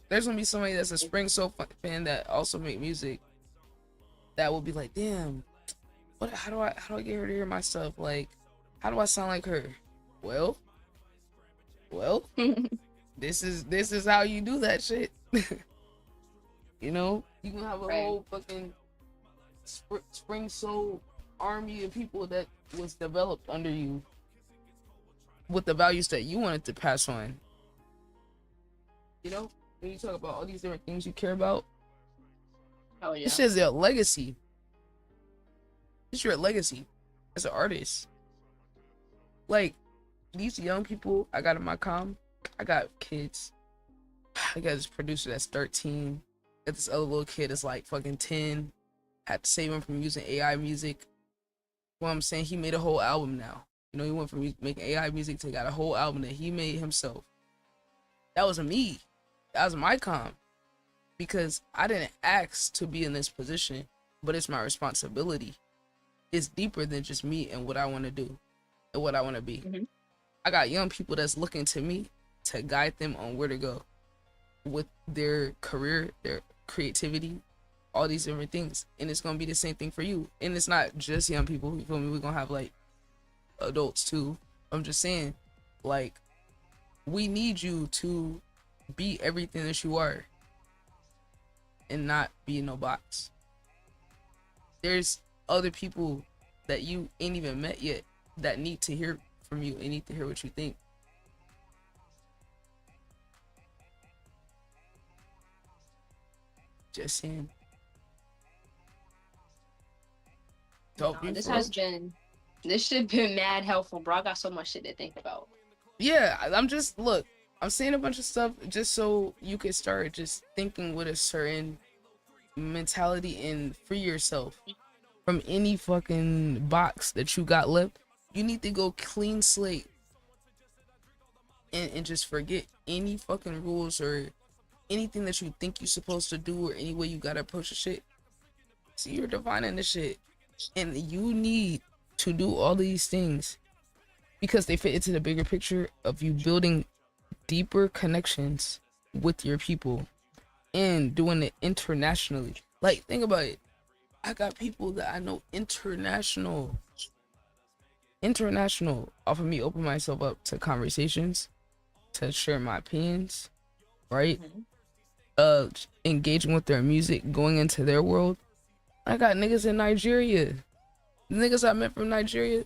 There's gonna be somebody that's a Spring Soul fan that also make music that will be like, damn, how do I get her to hear my stuff? Like, how do I sound like her? Well, this is how you do that shit. You know, you can have a whole fucking Spring Soul army of people that was developed under you with the values that you wanted to pass on. You know, when you talk about all these different things you care about, Oh yeah. this is your legacy. It's your legacy as an artist. Like, these young people I got in my comm, I got kids. I got this producer that's 13. Got this other little kid that's like fucking 10. Had to save him from using AI music. What I'm saying, he made a whole album now. You know, he went from making AI music to got a whole album that he made himself. That was me. That was my comm. Because I didn't ask to be in this position, but it's my responsibility. It's deeper than just me and what I want to do and what I want to be. Mm-hmm. I got young people that's looking to me to guide them on where to go with their career, their creativity, all these different things. And it's gonna be the same thing for you. And it's not just young people, you feel me? We're gonna have like adults too. I'm just saying, like, we need you to be everything that you are and not be in no box. There's other people that you ain't even met yet that need to hear from you and need to hear what you think. Just saying. This shit been mad helpful, bro. I got so much shit to think about. Yeah, I'm saying a bunch of stuff just so you can start just thinking with a certain mentality and free yourself from any fucking box that you got left. You need to go clean slate and just forget any fucking rules or anything that you think you're supposed to do or any way you gotta approach the shit. See, you're defining the shit, and you need to do all these things because they fit into the bigger picture of you building deeper connections with your people and doing it internationally. Like, think about it. I got people that I know international off of me opening myself up to conversations, to share my opinions, right? Mm-hmm. uh engaging with their music, going into their world. I got niggas in Nigeria. The niggas I met from Nigeria,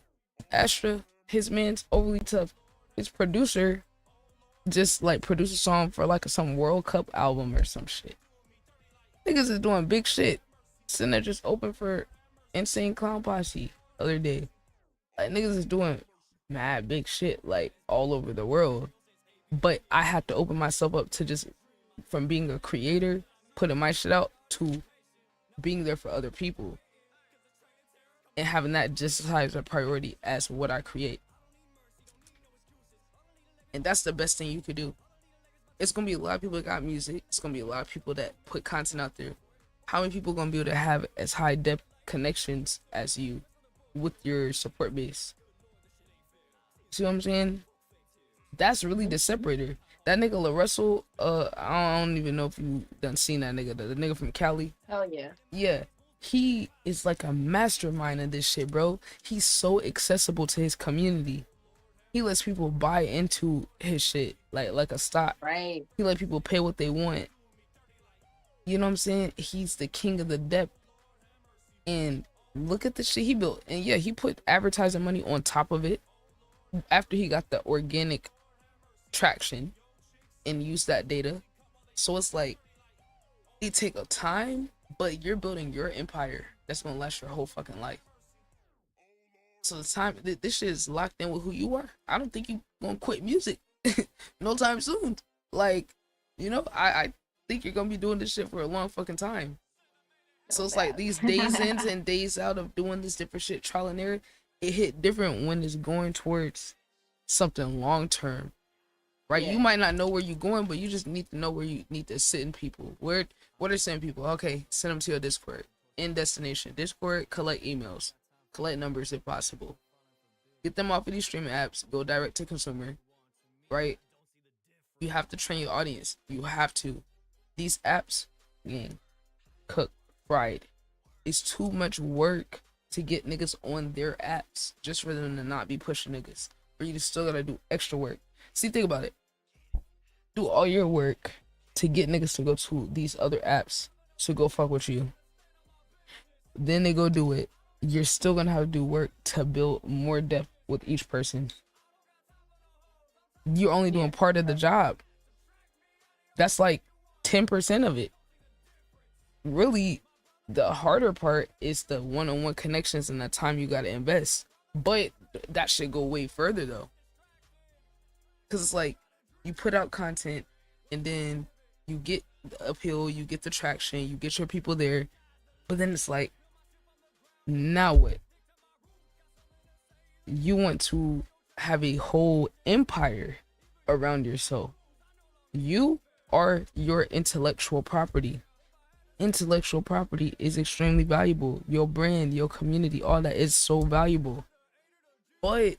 Astra, his man's Overly Tough. His producer just like produced a song for like some World Cup album or some shit. Niggas is doing big shit. Sitting there just open for Insane Clown Posse other day. Like niggas is doing mad big shit like all over the world. But I have to open myself up to just from being a creator, putting my shit out to being there for other people and having that just as high as a priority as what I create. And that's the best thing you could do. It's gonna be a lot of people that got music. It's gonna be a lot of people that put content out there. How many people gonna be able to have as high depth connections as you with your support base? See what I'm saying? That's really the separator. That nigga La Russell, I don't even know if you done seen that nigga. The nigga from Cali. Hell yeah. Yeah. He is like a mastermind in this shit, bro. He's so accessible to his community. He lets people buy into his shit like a stock. Right. He let people pay what they want. You know what I'm saying? He's the king of the depth. And look at the shit he built. And yeah, he put advertising money on top of it after he got the organic traction and used that data. So it's like it take a time, but you're building your empire that's gonna last your whole fucking life. So the time this shit is locked in with who you are. I don't think you gonna quit music no time soon. Like, you know, I think you're gonna be doing this shit for a long fucking time. So it's like these days in and days out of doing this different shit, trial and error, it hit different when it's going towards something long term. Right? Yeah. You might not know where you're going, but you just need to know where you need to send people. What are sending people? Okay, send them to your Discord. In destination. Discord, collect emails. Collect numbers if possible. Get them off of these streaming apps. Go direct to consumer. Right? You have to train your audience. You have to. These apps, gang, cook, fried. It's too much work to get niggas on their apps just for them to not be pushing niggas. Or you just still gotta do extra work. See, think about it. Do all your work to get niggas to go to these other apps to go fuck with you. Then they go do it. You're still gonna have to do work to build more depth with each person. You're only doing part of the job. That's like 10% of it. Really, the harder part is the one-on-one connections and the time you gotta invest. But that should go way further though. Cause it's like you put out content and then you get the appeal, you get the traction, you get your people there, but then it's like, now what? You want to have a whole empire around yourself. You are your intellectual property. Intellectual property is extremely valuable. Your brand, your community, all that is so valuable. But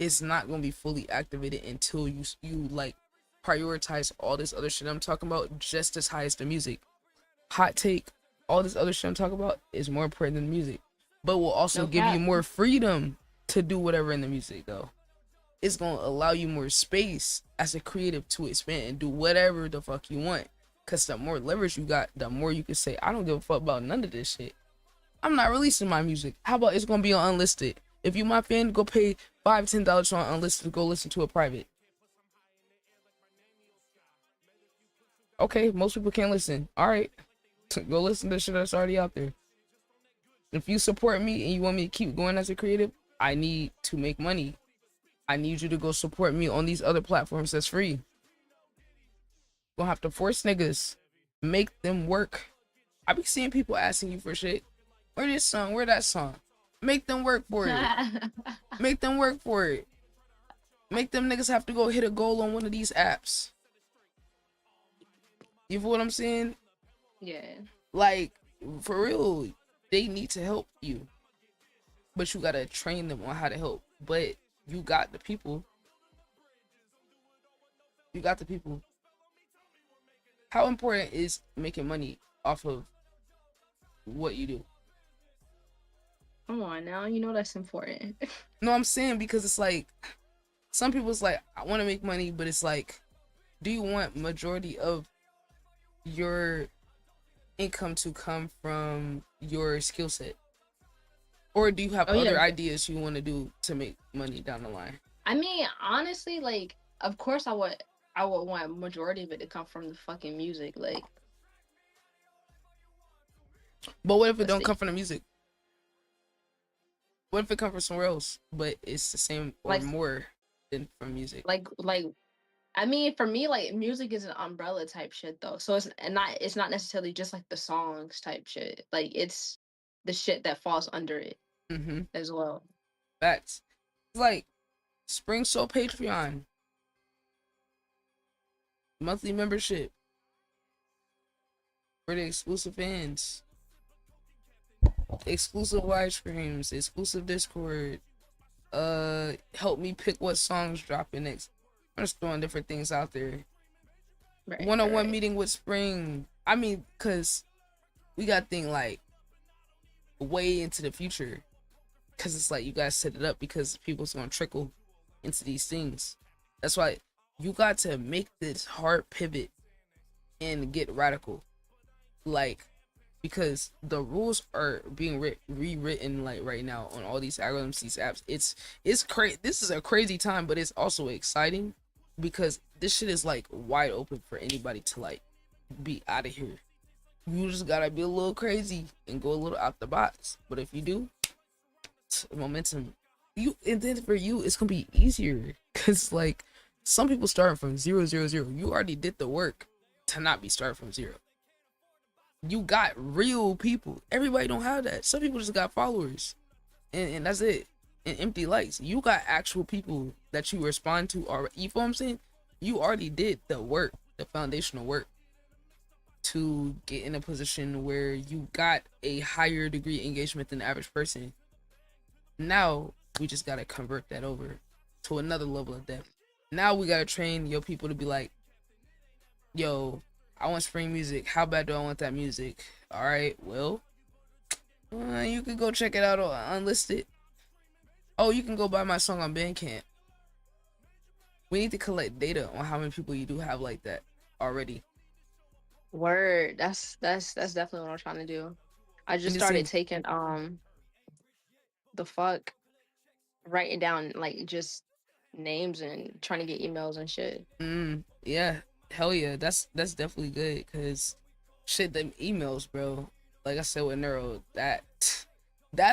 it's not gonna be fully activated until you like prioritize all this other shit I'm talking about just as high as the music. Hot take, all this other shit I'm talking about is more important than the music, but will also give you more freedom to do whatever in the music though. It's gonna allow you more space as a creative to expand and do whatever the fuck you want. Cause the more leverage you got, the more you can say, I don't give a fuck about none of this shit. I'm not releasing my music. How about it's gonna be on unlisted? If you my fan, go pay $5-10 on unlisted to go listen to a private. Okay, most people can't listen. Alright. Go listen to shit that's already out there. If you support me and you want me to keep going as a creative, I need to make money. I need you to go support me on these other platforms that's free. Gonna have to force niggas. Make them work. I be seeing people asking you for shit. Where this song? Where that song? Make them work for it. Make them work for it. Make them niggas have to go hit a goal on one of these apps. You feel what I'm saying? Yeah. Like, for real, they need to help you. But you gotta train them on how to help. But you got the people. You got the people. How important is making money off of what you do? Come on now, you know that's important. No, I'm saying because it's like, some people's like, I want to make money, but it's like, do you want majority of your income to come from your skill set? Or do you have Oh yeah. other ideas you want to do to make money down the line? I mean, honestly, like, of course, I would want majority of it to come from the fucking music. Like, But what if it let's don't see, come from the music? What if it comes from somewhere else, but it's the same or like, more than from music? like. I mean, for me, like, music is an umbrella type shit though. So it's not necessarily just like the songs type shit. Like, it's the shit that falls under it Mm-hmm. as well. Facts. It's like Spring Soul Patreon, monthly membership for the exclusive fans, exclusive live streams, exclusive Discord. Help me pick what songs dropping next. I'm just throwing different things out there. Right. One-on-one right. meeting with Spring. I mean, cause we got thing like way into the future. Cause it's like you guys set it up because people's gonna trickle into these things. That's why you got to make this hard pivot and get radical. Like, because the rules are being rewritten like right now on all these algorithms, these apps. It's crazy. This is a crazy time, but it's also exciting because this shit is like wide open for anybody to like be out of here. You just gotta be a little crazy and go a little out the box. But if you do, momentum. And then for you, it's gonna be easier because like some people starting from 0, 0, 0. You already did the work to not be starting from 0. You got real people. Everybody don't have that. Some people just got followers, and that's it. And empty likes. You got actual people that you respond to already. You feel what I'm saying? You already did the work, the foundational work, to get in a position where you got a higher degree engagement than the average person. Now we just gotta convert that over to another level of depth. Now we gotta train your people to be like, yo, I want spring music. How bad do I want that music? All right, well, you can go check it out on Unlisted. Oh, you can go buy my song on Bandcamp. We need to collect data on how many people you do have like that already. Word. That's definitely what I'm trying to do. I just started taking the fuck writing down like just names and trying to get emails and shit. Yeah, hell yeah, that's definitely good because shit, them emails, bro. Like I said with Neuro, that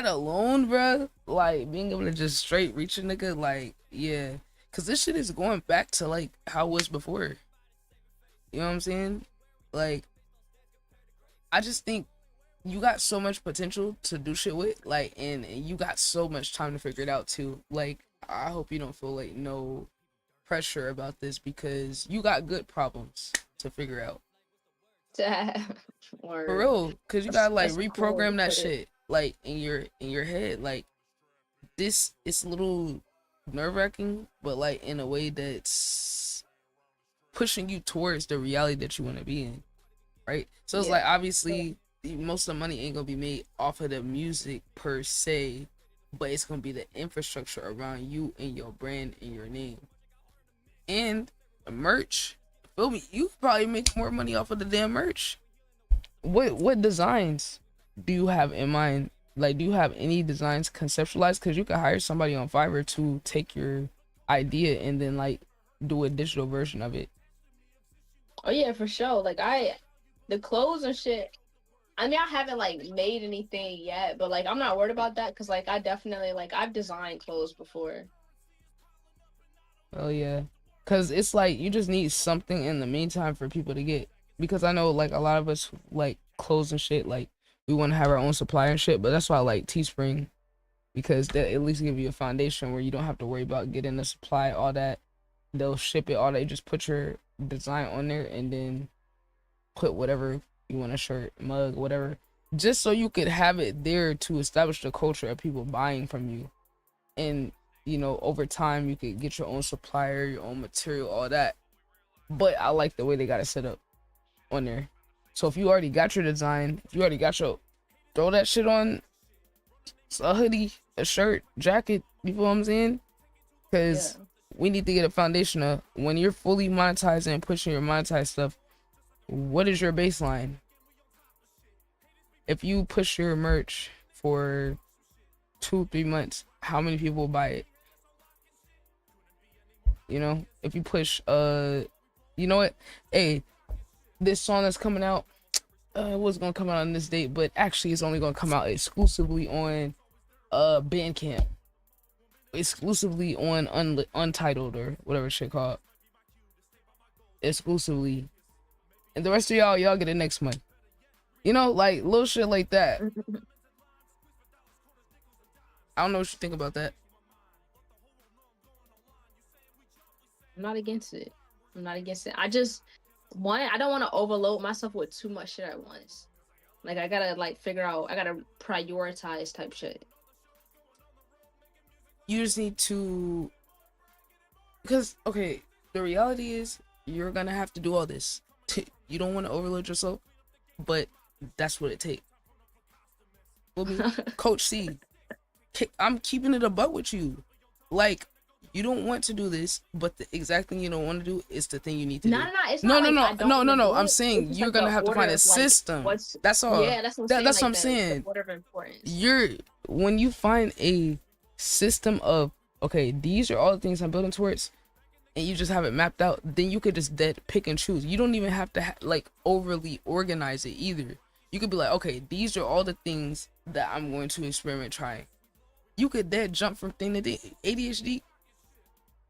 alone, bro, like being able to just straight reach a nigga, like yeah, because this shit is going back to like how it was before. You know what I'm saying? Like, I just think you got so much potential to do shit with, like, and you got so much time to figure it out too. Like, I hope you don't feel like no pressure about this because you got good problems to figure out. For Or real, because you gotta like that's a cool way to reprogram that put it. shit like in your head. Like this, it's a little nerve wracking, but like in a way that's pushing you towards the reality that you want to be in, right? So it's like Yeah. obviously most of the money ain't gonna be made off of the music per se, but it's gonna be the infrastructure around you and your brand and your name and the merch. Feel me? You could probably make more money off of the damn merch. What designs do you have in mind? Like, do you have any designs conceptualized? Because you could hire somebody on Fiverr to take your idea and then like do a digital version of it. Oh yeah, for sure. Like the clothes and shit. I mean, I haven't like made anything yet, but like I'm not worried about that because like I definitely like I've designed clothes before. Oh yeah, because it's like you just need something in the meantime for people to get. Because I know like a lot of us like clothes and shit. Like we want to have our own supply and shit, but that's why I like Teespring because they at least give you a foundation where you don't have to worry about getting the supply, all that. They'll ship it, all that. You just put your design on there and then put whatever you want, a shirt, mug, whatever, just so you could have it there to establish the culture of people buying from you. And you know, over time you could get your own supplier, your own material, all that. But I like the way they got it set up on there. So if you already got your design, if you already got your, throw that shit on a hoodie, a shirt, jacket, you know what I'm saying? Because we need to get a foundation of when you're fully monetizing and pushing your monetized stuff, what is your baseline? If you push your merch for 2-3 months, how many people will buy it? You know, if you push you know what, hey, this song that's coming out, it was gonna come out on this date, but actually it's only gonna come out exclusively on Bandcamp, exclusively on Untitled or whatever shit called, exclusively, and the rest of y'all get it next month. You know, like little shit like that. I don't know what you think about that. I'm not against it. I'm not against it. I just I don't want to overload myself with too much shit at once. Like I gotta like figure out. I gotta prioritize type shit. You just need to, because okay, the reality is you're gonna have to do all this. You don't want to overload yourself, but that's what it takes. Well, Coach C, I'm keeping it a butt with you. Like, you don't want to do this, but the exact thing you don't want to do is the thing you need to do. It's not no. I'm saying you're gonna have to find a system. That's all. Yeah, that's what I'm saying. That's what I'm saying. Order of importance. When you find a system of, okay, these are all the things I'm building towards, and you just have it mapped out, then you could just pick and choose. You don't even have to like overly organize it either. You could be like, okay, these are all the things that I'm going to experiment trying. You could then jump from thing to thing. ADHD,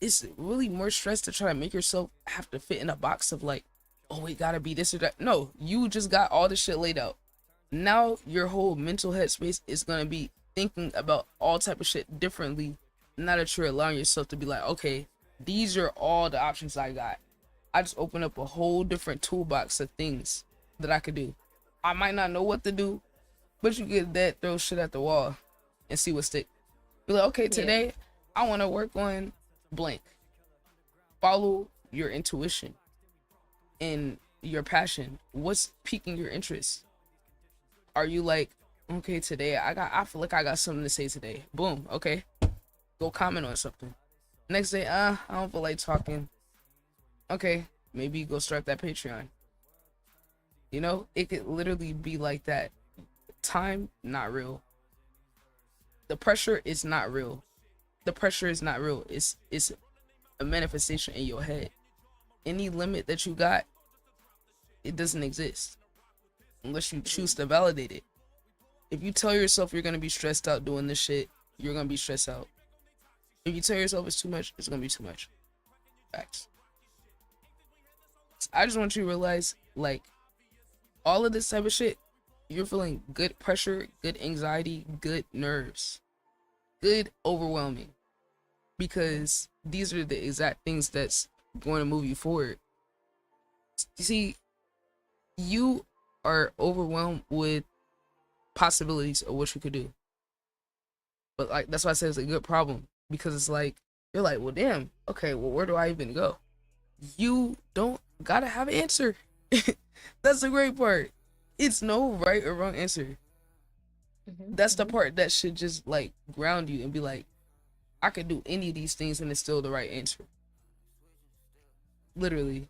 it's really more stress to try to make yourself have to fit in a box of like, oh, it gotta be this or that. No, you just got all the shit laid out. Now your whole mental headspace is gonna be thinking about all type of shit differently. Now that you're allowing yourself to be like, okay, these are all the options I got. I just open up a whole different toolbox of things that I could do. I might not know what to do, but you get that, throw shit at the wall and see what stick. Be like, okay, today I want to work on blank. Follow your intuition and your passion. What's piquing your interest? Are you like, okay, today I feel like I got something to say today. Boom, okay. Go comment on something. Next day, I don't feel like talking. Okay, maybe go start that Patreon. You know, it could literally be like that. Time, not real. The pressure is not real. The pressure is not real. It's a manifestation in your head. Any limit that you got, it doesn't exist unless you choose to validate it. If you tell yourself you're gonna be stressed out doing this shit, you're gonna be stressed out. If you tell yourself it's too much, it's gonna be too much. Facts. I just want you to realize, like, all of this type of shit, you're feeling good pressure, good anxiety, good nerves, good overwhelming, because these are the exact things that's going to move you forward. You see, you are overwhelmed with possibilities of what you could do, but like, that's why I said it's a good problem, because it's like, you're like, well, damn, okay, well, where do I even go? You don't gotta have an answer. That's the great part. It's no right or wrong answer. That's the part that should just like ground you and be like, I could do any of these things and it's still the right answer. Literally.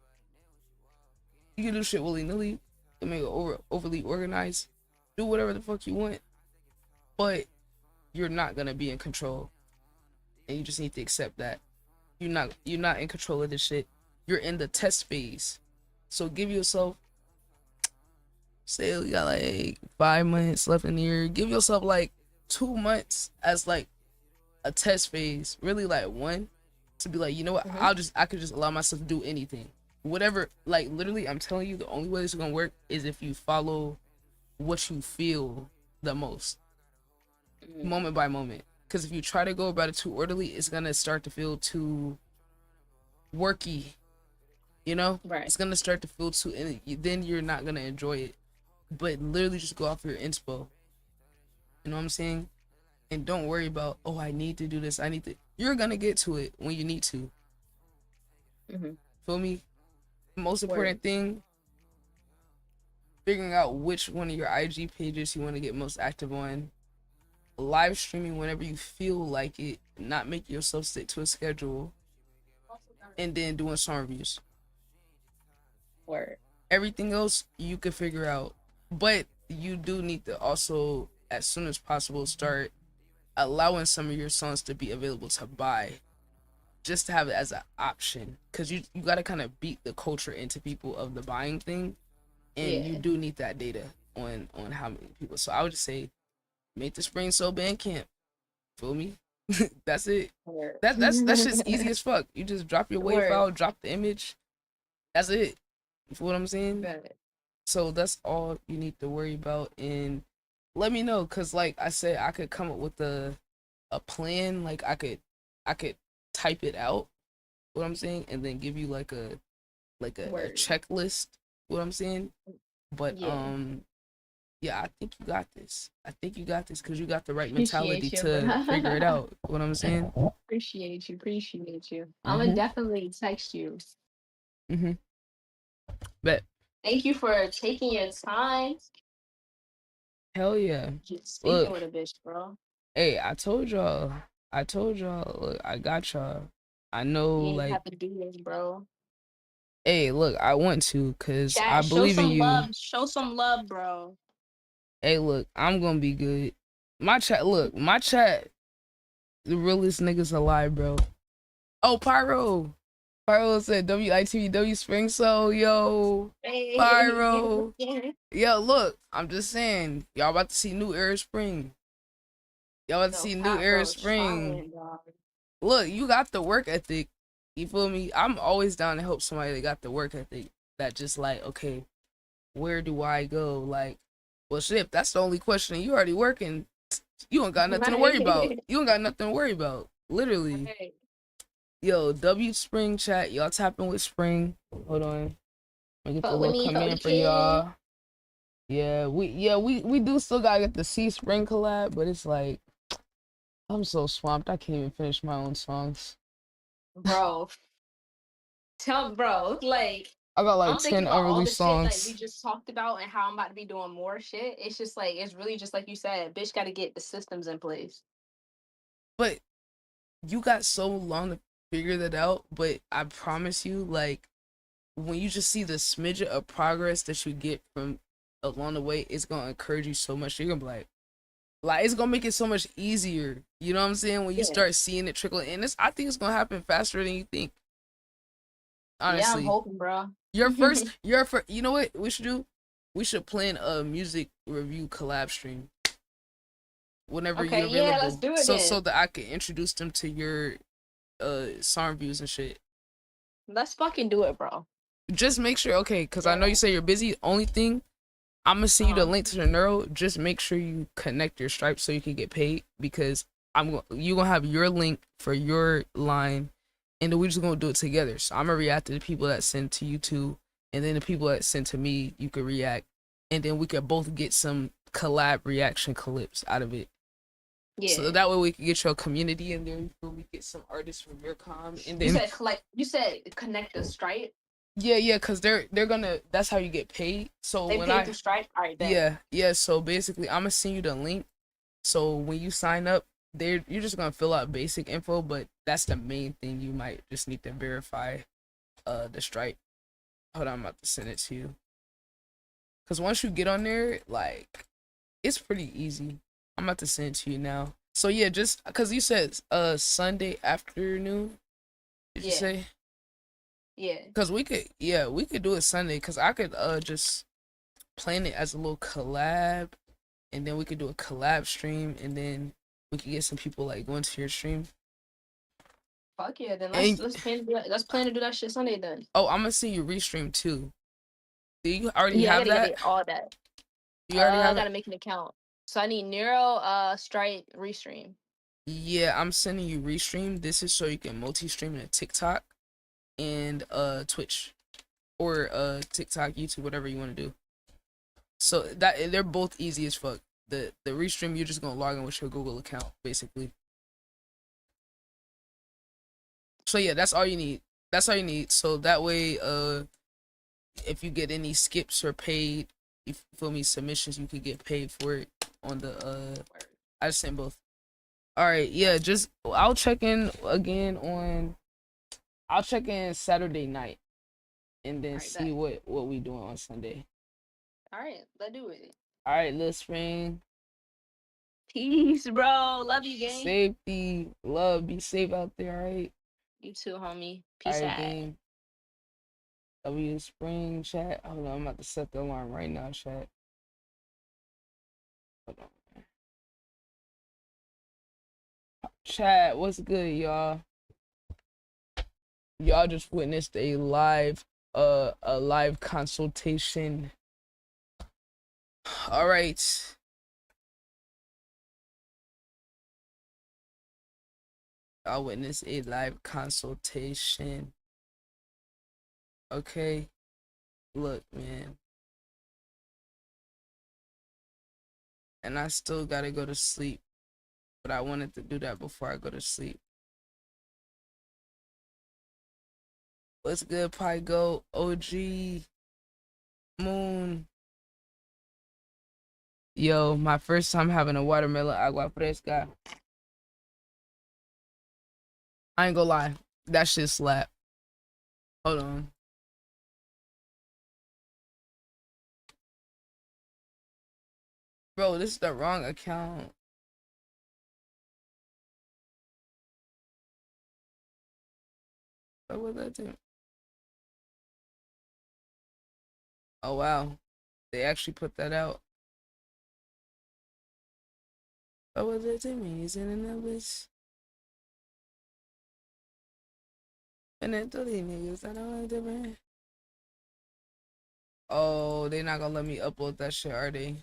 You can do shit willy-nilly. You can make it overly organized. Do whatever the fuck you want. But you're not gonna be in control. And you just need to accept that. You're not in control of this shit. You're in the test phase. So give yourself, say you got like 5 months left in the year. Give yourself like 2 months as like a test phase. Really like 1 to be like, you know what? I could just allow myself to do anything. Whatever, like literally, I'm telling you, the only way this is gonna work is if you follow what you feel the most, moment by moment. Because if you try to go about it too orderly, it's gonna start to feel too worky. You know, right? It's gonna start to feel too, and then you're not gonna enjoy it. But literally, just go off your inspo. You know what I'm saying? And don't worry about, oh, I need to do this. I need to. You're gonna get to it when you need to. Feel me? Most important thing, figuring out which one of your IG pages you want to get most active on. Live streaming whenever you feel like it. Not making yourself stick to a schedule. And then doing song reviews. Word. Everything else you could figure out, but you do need to also, as soon as possible, start allowing some of your songs to be available to buy, just to have it as an option, because you got to kind of beat the culture into people of the buying thing, and you Yeah. do need that data on how many people. So I would just say make the Spring Soul band camp. Feel me? That's it. Word. That's just easy as fuck. You just drop your wave Word. file, drop the image. That's it. You feel what I'm saying? Bet. So that's all you need to worry about, and let me know, cause like I said, I could come up with a plan. Like I could type it out. What I'm saying, and then give you like a Word. checklist. What I'm saying, but Yeah. yeah, I think you got this. I think you got this because you got the right mentality Appreciate you, to figure it bro. out. What I'm saying. Appreciate you. Appreciate you. I'm gonna Mhm. definitely text you. Mhm. Bet. Thank you for taking your time. Hell yeah. Just speaking Look, with a bitch, bro. hey, I told y'all. I told y'all. Look, I got y'all. I know, You ain't like, have to do this, bro. hey, look, I want to, cause I Chat, show believe in some you. love. Show some love, bro. Hey, look, I'm gonna be good. My chat, the realest niggas alive, bro. Oh, Pyro. Pyro said WITW Spring Soul, yo. Hey. Pyro. Yo, look, I'm just saying, y'all about to see new era spring. Y'all about to No see new cap, era bro. spring. Trying, dog. Look, you got the work ethic. You feel me? I'm always down to help somebody that got the work ethic. That just like, okay, where do I go? Like, well, shit, if that's the only question. You already working. You don't got nothing to worry about. Right. You don't got nothing to worry about. Literally. Right. Yo, W Spring chat. Y'all tapping with Spring. Hold on. Let me get the Fuck with little me, fuck with the command for kid. y'all. Yeah, we do still gotta get the C Spring collab, but it's like I'm so swamped I can't even finish my own songs. Bro. Bro, like, I got like I'm thinking 10 about all the unreleased shit like we songs. just talked about and how I'm about to be doing more shit. It's just like it's really just like you said, bitch gotta get the systems in place. But you got so long to figure that out, but I promise you, like, when you just see the smidget of progress that you get from along the way, it's gonna encourage you so much. You're gonna be like it's gonna make it so much easier. You know what I'm saying? When you Yeah. start seeing it trickle in, I think it's gonna happen faster than you think. Yeah, I'm Honestly, hoping, bro. you know what we should do? We should plan a music review collab stream whenever you're Okay, yeah, let's available, do it so then. that I can introduce them to your song reviews and shit. Let's fucking do it, bro. Just make sure, okay, because I know you Yeah. say you're busy. Only thing, I'm gonna send you the Uh-huh. link to the neuro. Just make sure you connect your Stripe so you can get paid, because you gonna have your link for your line, and then we just gonna do it together. So I'm gonna react to the people that send to you too, and then the people that send to me, you could react, and then we could both get some collab reaction clips out of it. So Yeah. that way we can get your community in there. We get some artists from your and then You said connect the Stripe. yeah, cause they're gonna. That's how you get paid. So They when pay through Stripe. All right, bet. yeah. So basically, I'm gonna send you the link. So when you sign up, you're just gonna fill out basic info, but that's the main thing. You might just need to verify the Stripe. Hold on, I'm about to send it to you. Cause once you get on there, like, it's pretty easy. I'm about to send it to you now. So yeah, just cause you said Sunday afternoon. Did you Yeah. say? Yeah. Cause we could do it Sunday. Cause I could just plan it as a little collab, and then we could do a collab stream, and then we could get some people like going to your stream. Fuck yeah, then And let's plan to do that shit Sunday then. oh, I'm gonna see you restream too. Do you already Yeah, I have gotta get that? it all that. You already I have gotta it? make an account. So I need Neuro, Stripe, Restream. Yeah, I'm sending you restream. This is so you can multi-stream in a TikTok and Twitch, or TikTok, YouTube, whatever you want to do. So that they're both easy as fuck. The restream, you're just gonna log in with your Google account basically. So yeah, that's all you need. That's all you need. So that way, if you get any skips or paid, you feel me, submissions, you could get paid for it on the I just sent both. All right, yeah, just I'll check in again on I'll check in Saturday night. and then Alright, see bet. what we doing on Sunday. Alright, let's do it. All right, Lil Spring. Peace, bro. Love you, gang. Safety, love, be safe out there. All right. You too, homie. All Peace right, out. gang. W Spring chat. Hold on, I'm about to set the alarm right now, chat. Hold on. Chat, what's good, y'all? Y'all just witnessed a live consultation. All right. I witnessed a live consultation. Okay. Look, man. And I still gotta go to sleep. But I wanted to do that before I go to sleep. What's good, Pygo? OG Moon. Yo, my first time having a watermelon agua fresca. I ain't gonna lie. That shit slap. Hold on. Bro, this is the wrong account. What was that thing? Oh, wow. They actually put that out. What was it to me? Is it in the numbers? And then 30 niggas, I don't like different. Oh, they not gonna let me upload that shit, are they?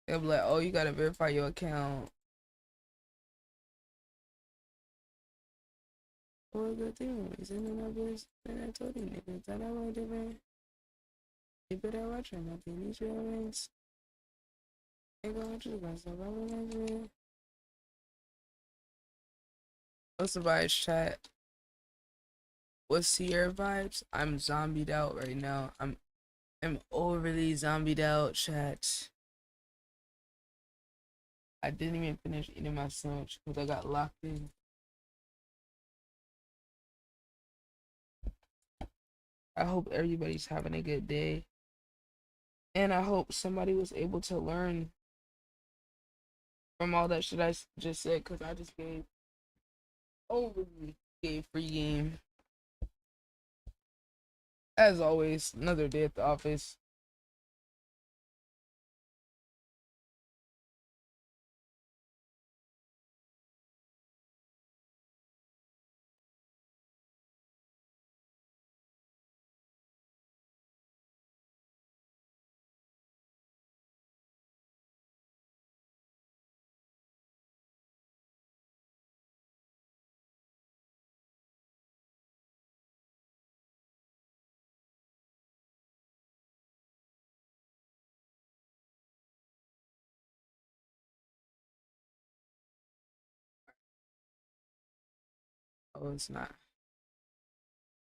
They'll be like, oh, you gotta verify your account. What was that thing? Is it in the numbers? And then 30 niggas, I don't like different. You better watch your nothing. These real rings. Ain't gonna watch myself. I will watch it. What's the vibes, chat? What's Sierra vibes? I'm zombied out right now. I'm overly zombied out, chat. I didn't even finish eating my sandwich because I got locked in. I hope everybody's having a good day. And I hope somebody was able to learn from all that shit I just said, because I just overly gave free game. As always, another day at the office. Oh, it's not.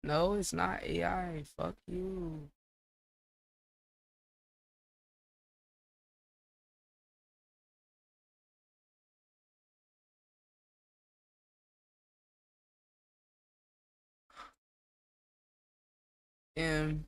No, it's not AI. Fuck you. And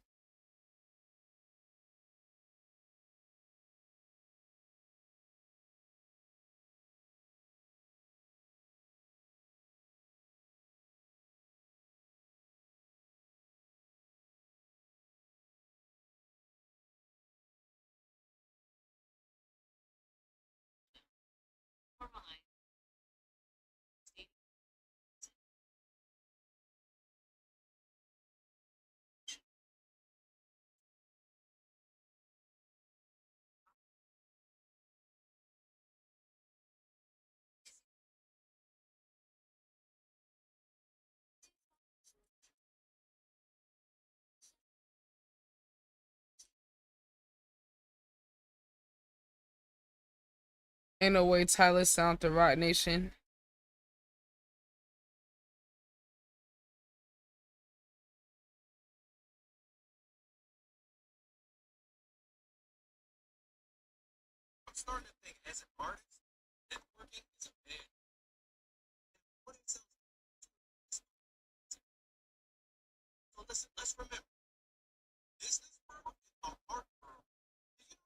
ain't no way Tyler sound the Rock Nation. I'm starting to think as an artist, networking is a bad. What it sounds so listen, let's remember, business world and the art world. Did you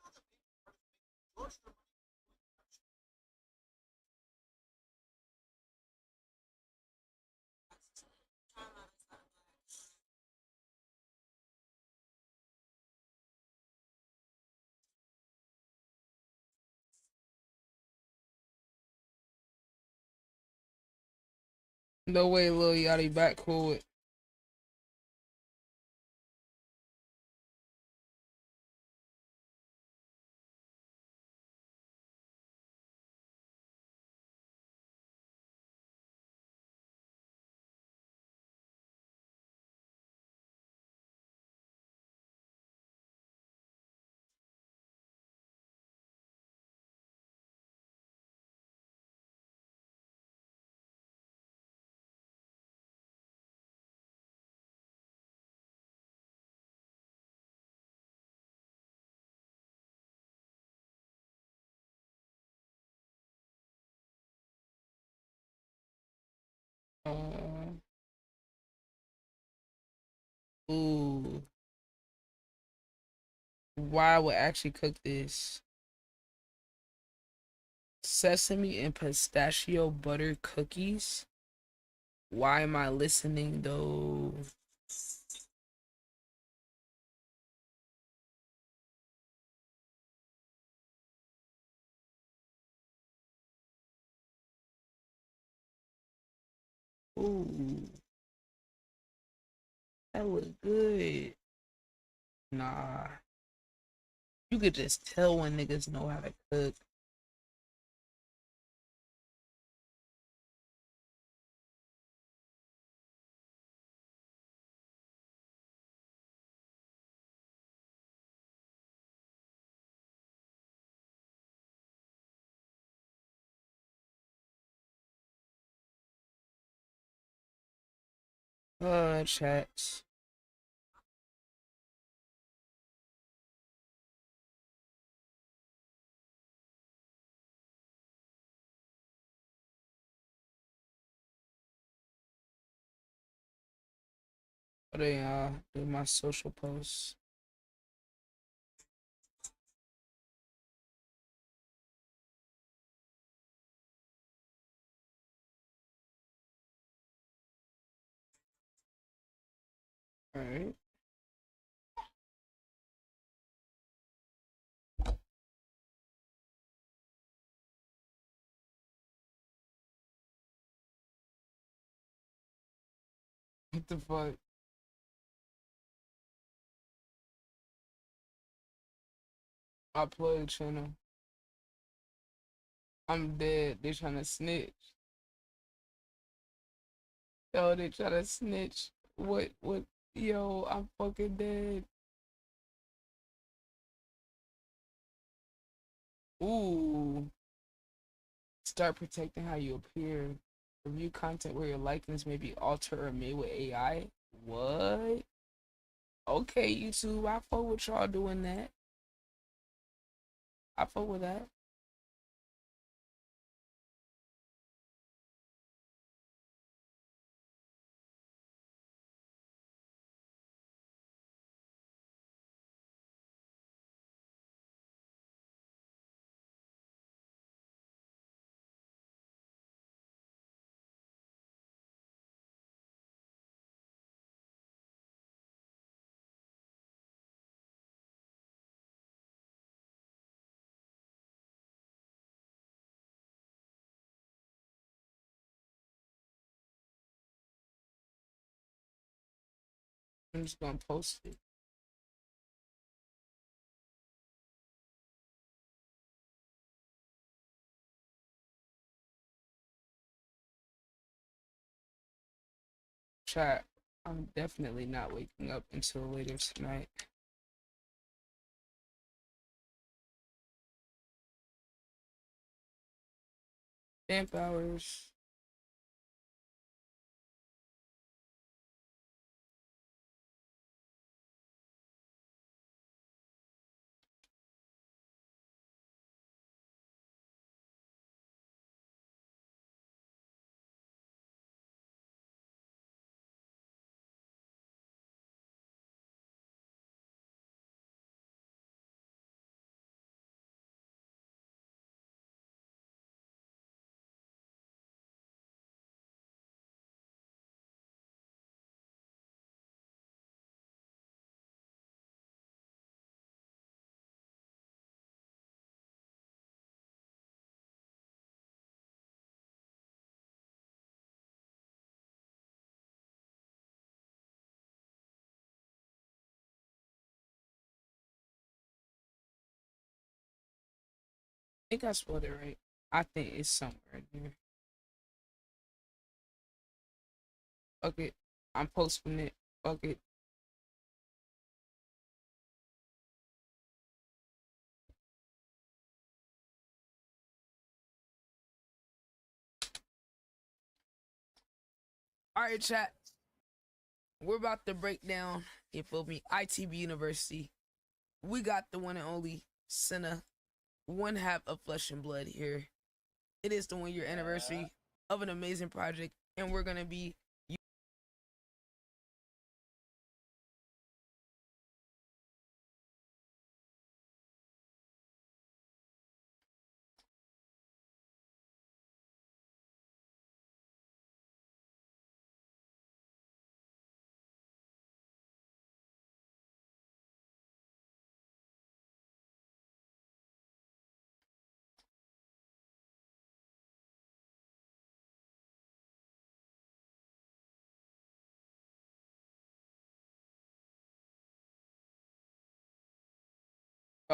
know that maybe artists make George their money doing production? No way, Lil Yachty back cool with. Ooh. Why I would actually cook this. Sesame and pistachio butter cookies. Why am I listening though? Ooh. That was good. Nah. You could just tell when niggas know how to cook. Chats. What are do my social posts. Alright. What the fuck? Upload the channel. I'm dead. They trying to snitch. Yo, they trying to snitch. What? Yo, I'm fucking dead. Ooh. Start protecting how you appear. Review content where your likeness may be altered or made with AI. What? Okay, YouTube. I fuck with y'all doing that. I fuck with that. I'm just gonna post it. Chat. I'm definitely not waking up until later tonight. Stamp hours. think I spelled it right. I think it's somewhere in here. Okay, I'm posting it. Okay. All right, chat. We're about to break down, you feel me, ITB University. We got the one and only Senna, one half of Flesh and Blood here. It is the 1 year anniversary of an amazing project, and we're gonna be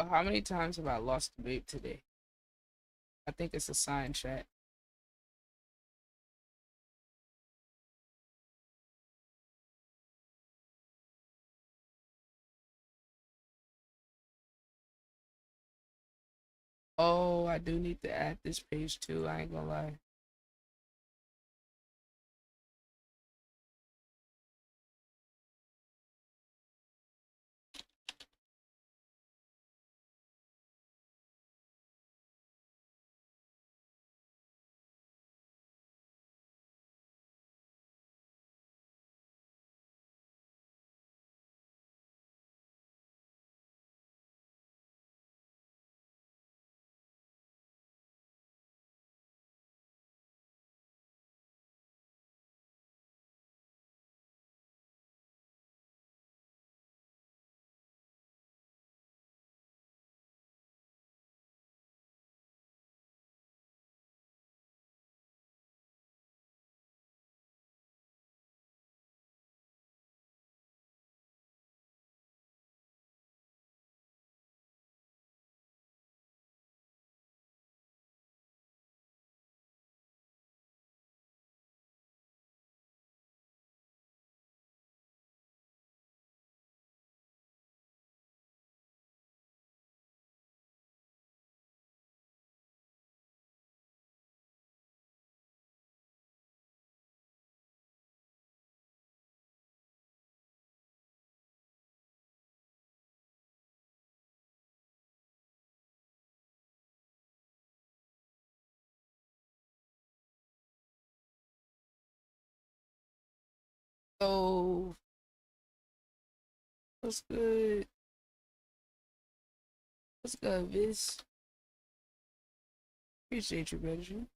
how many times have I lost the babe today? I think it's a sign, chat. Oh, I do need to add this page too. I ain't gonna lie. So, what's good? What's good, Viz? Appreciate you, Benjamin.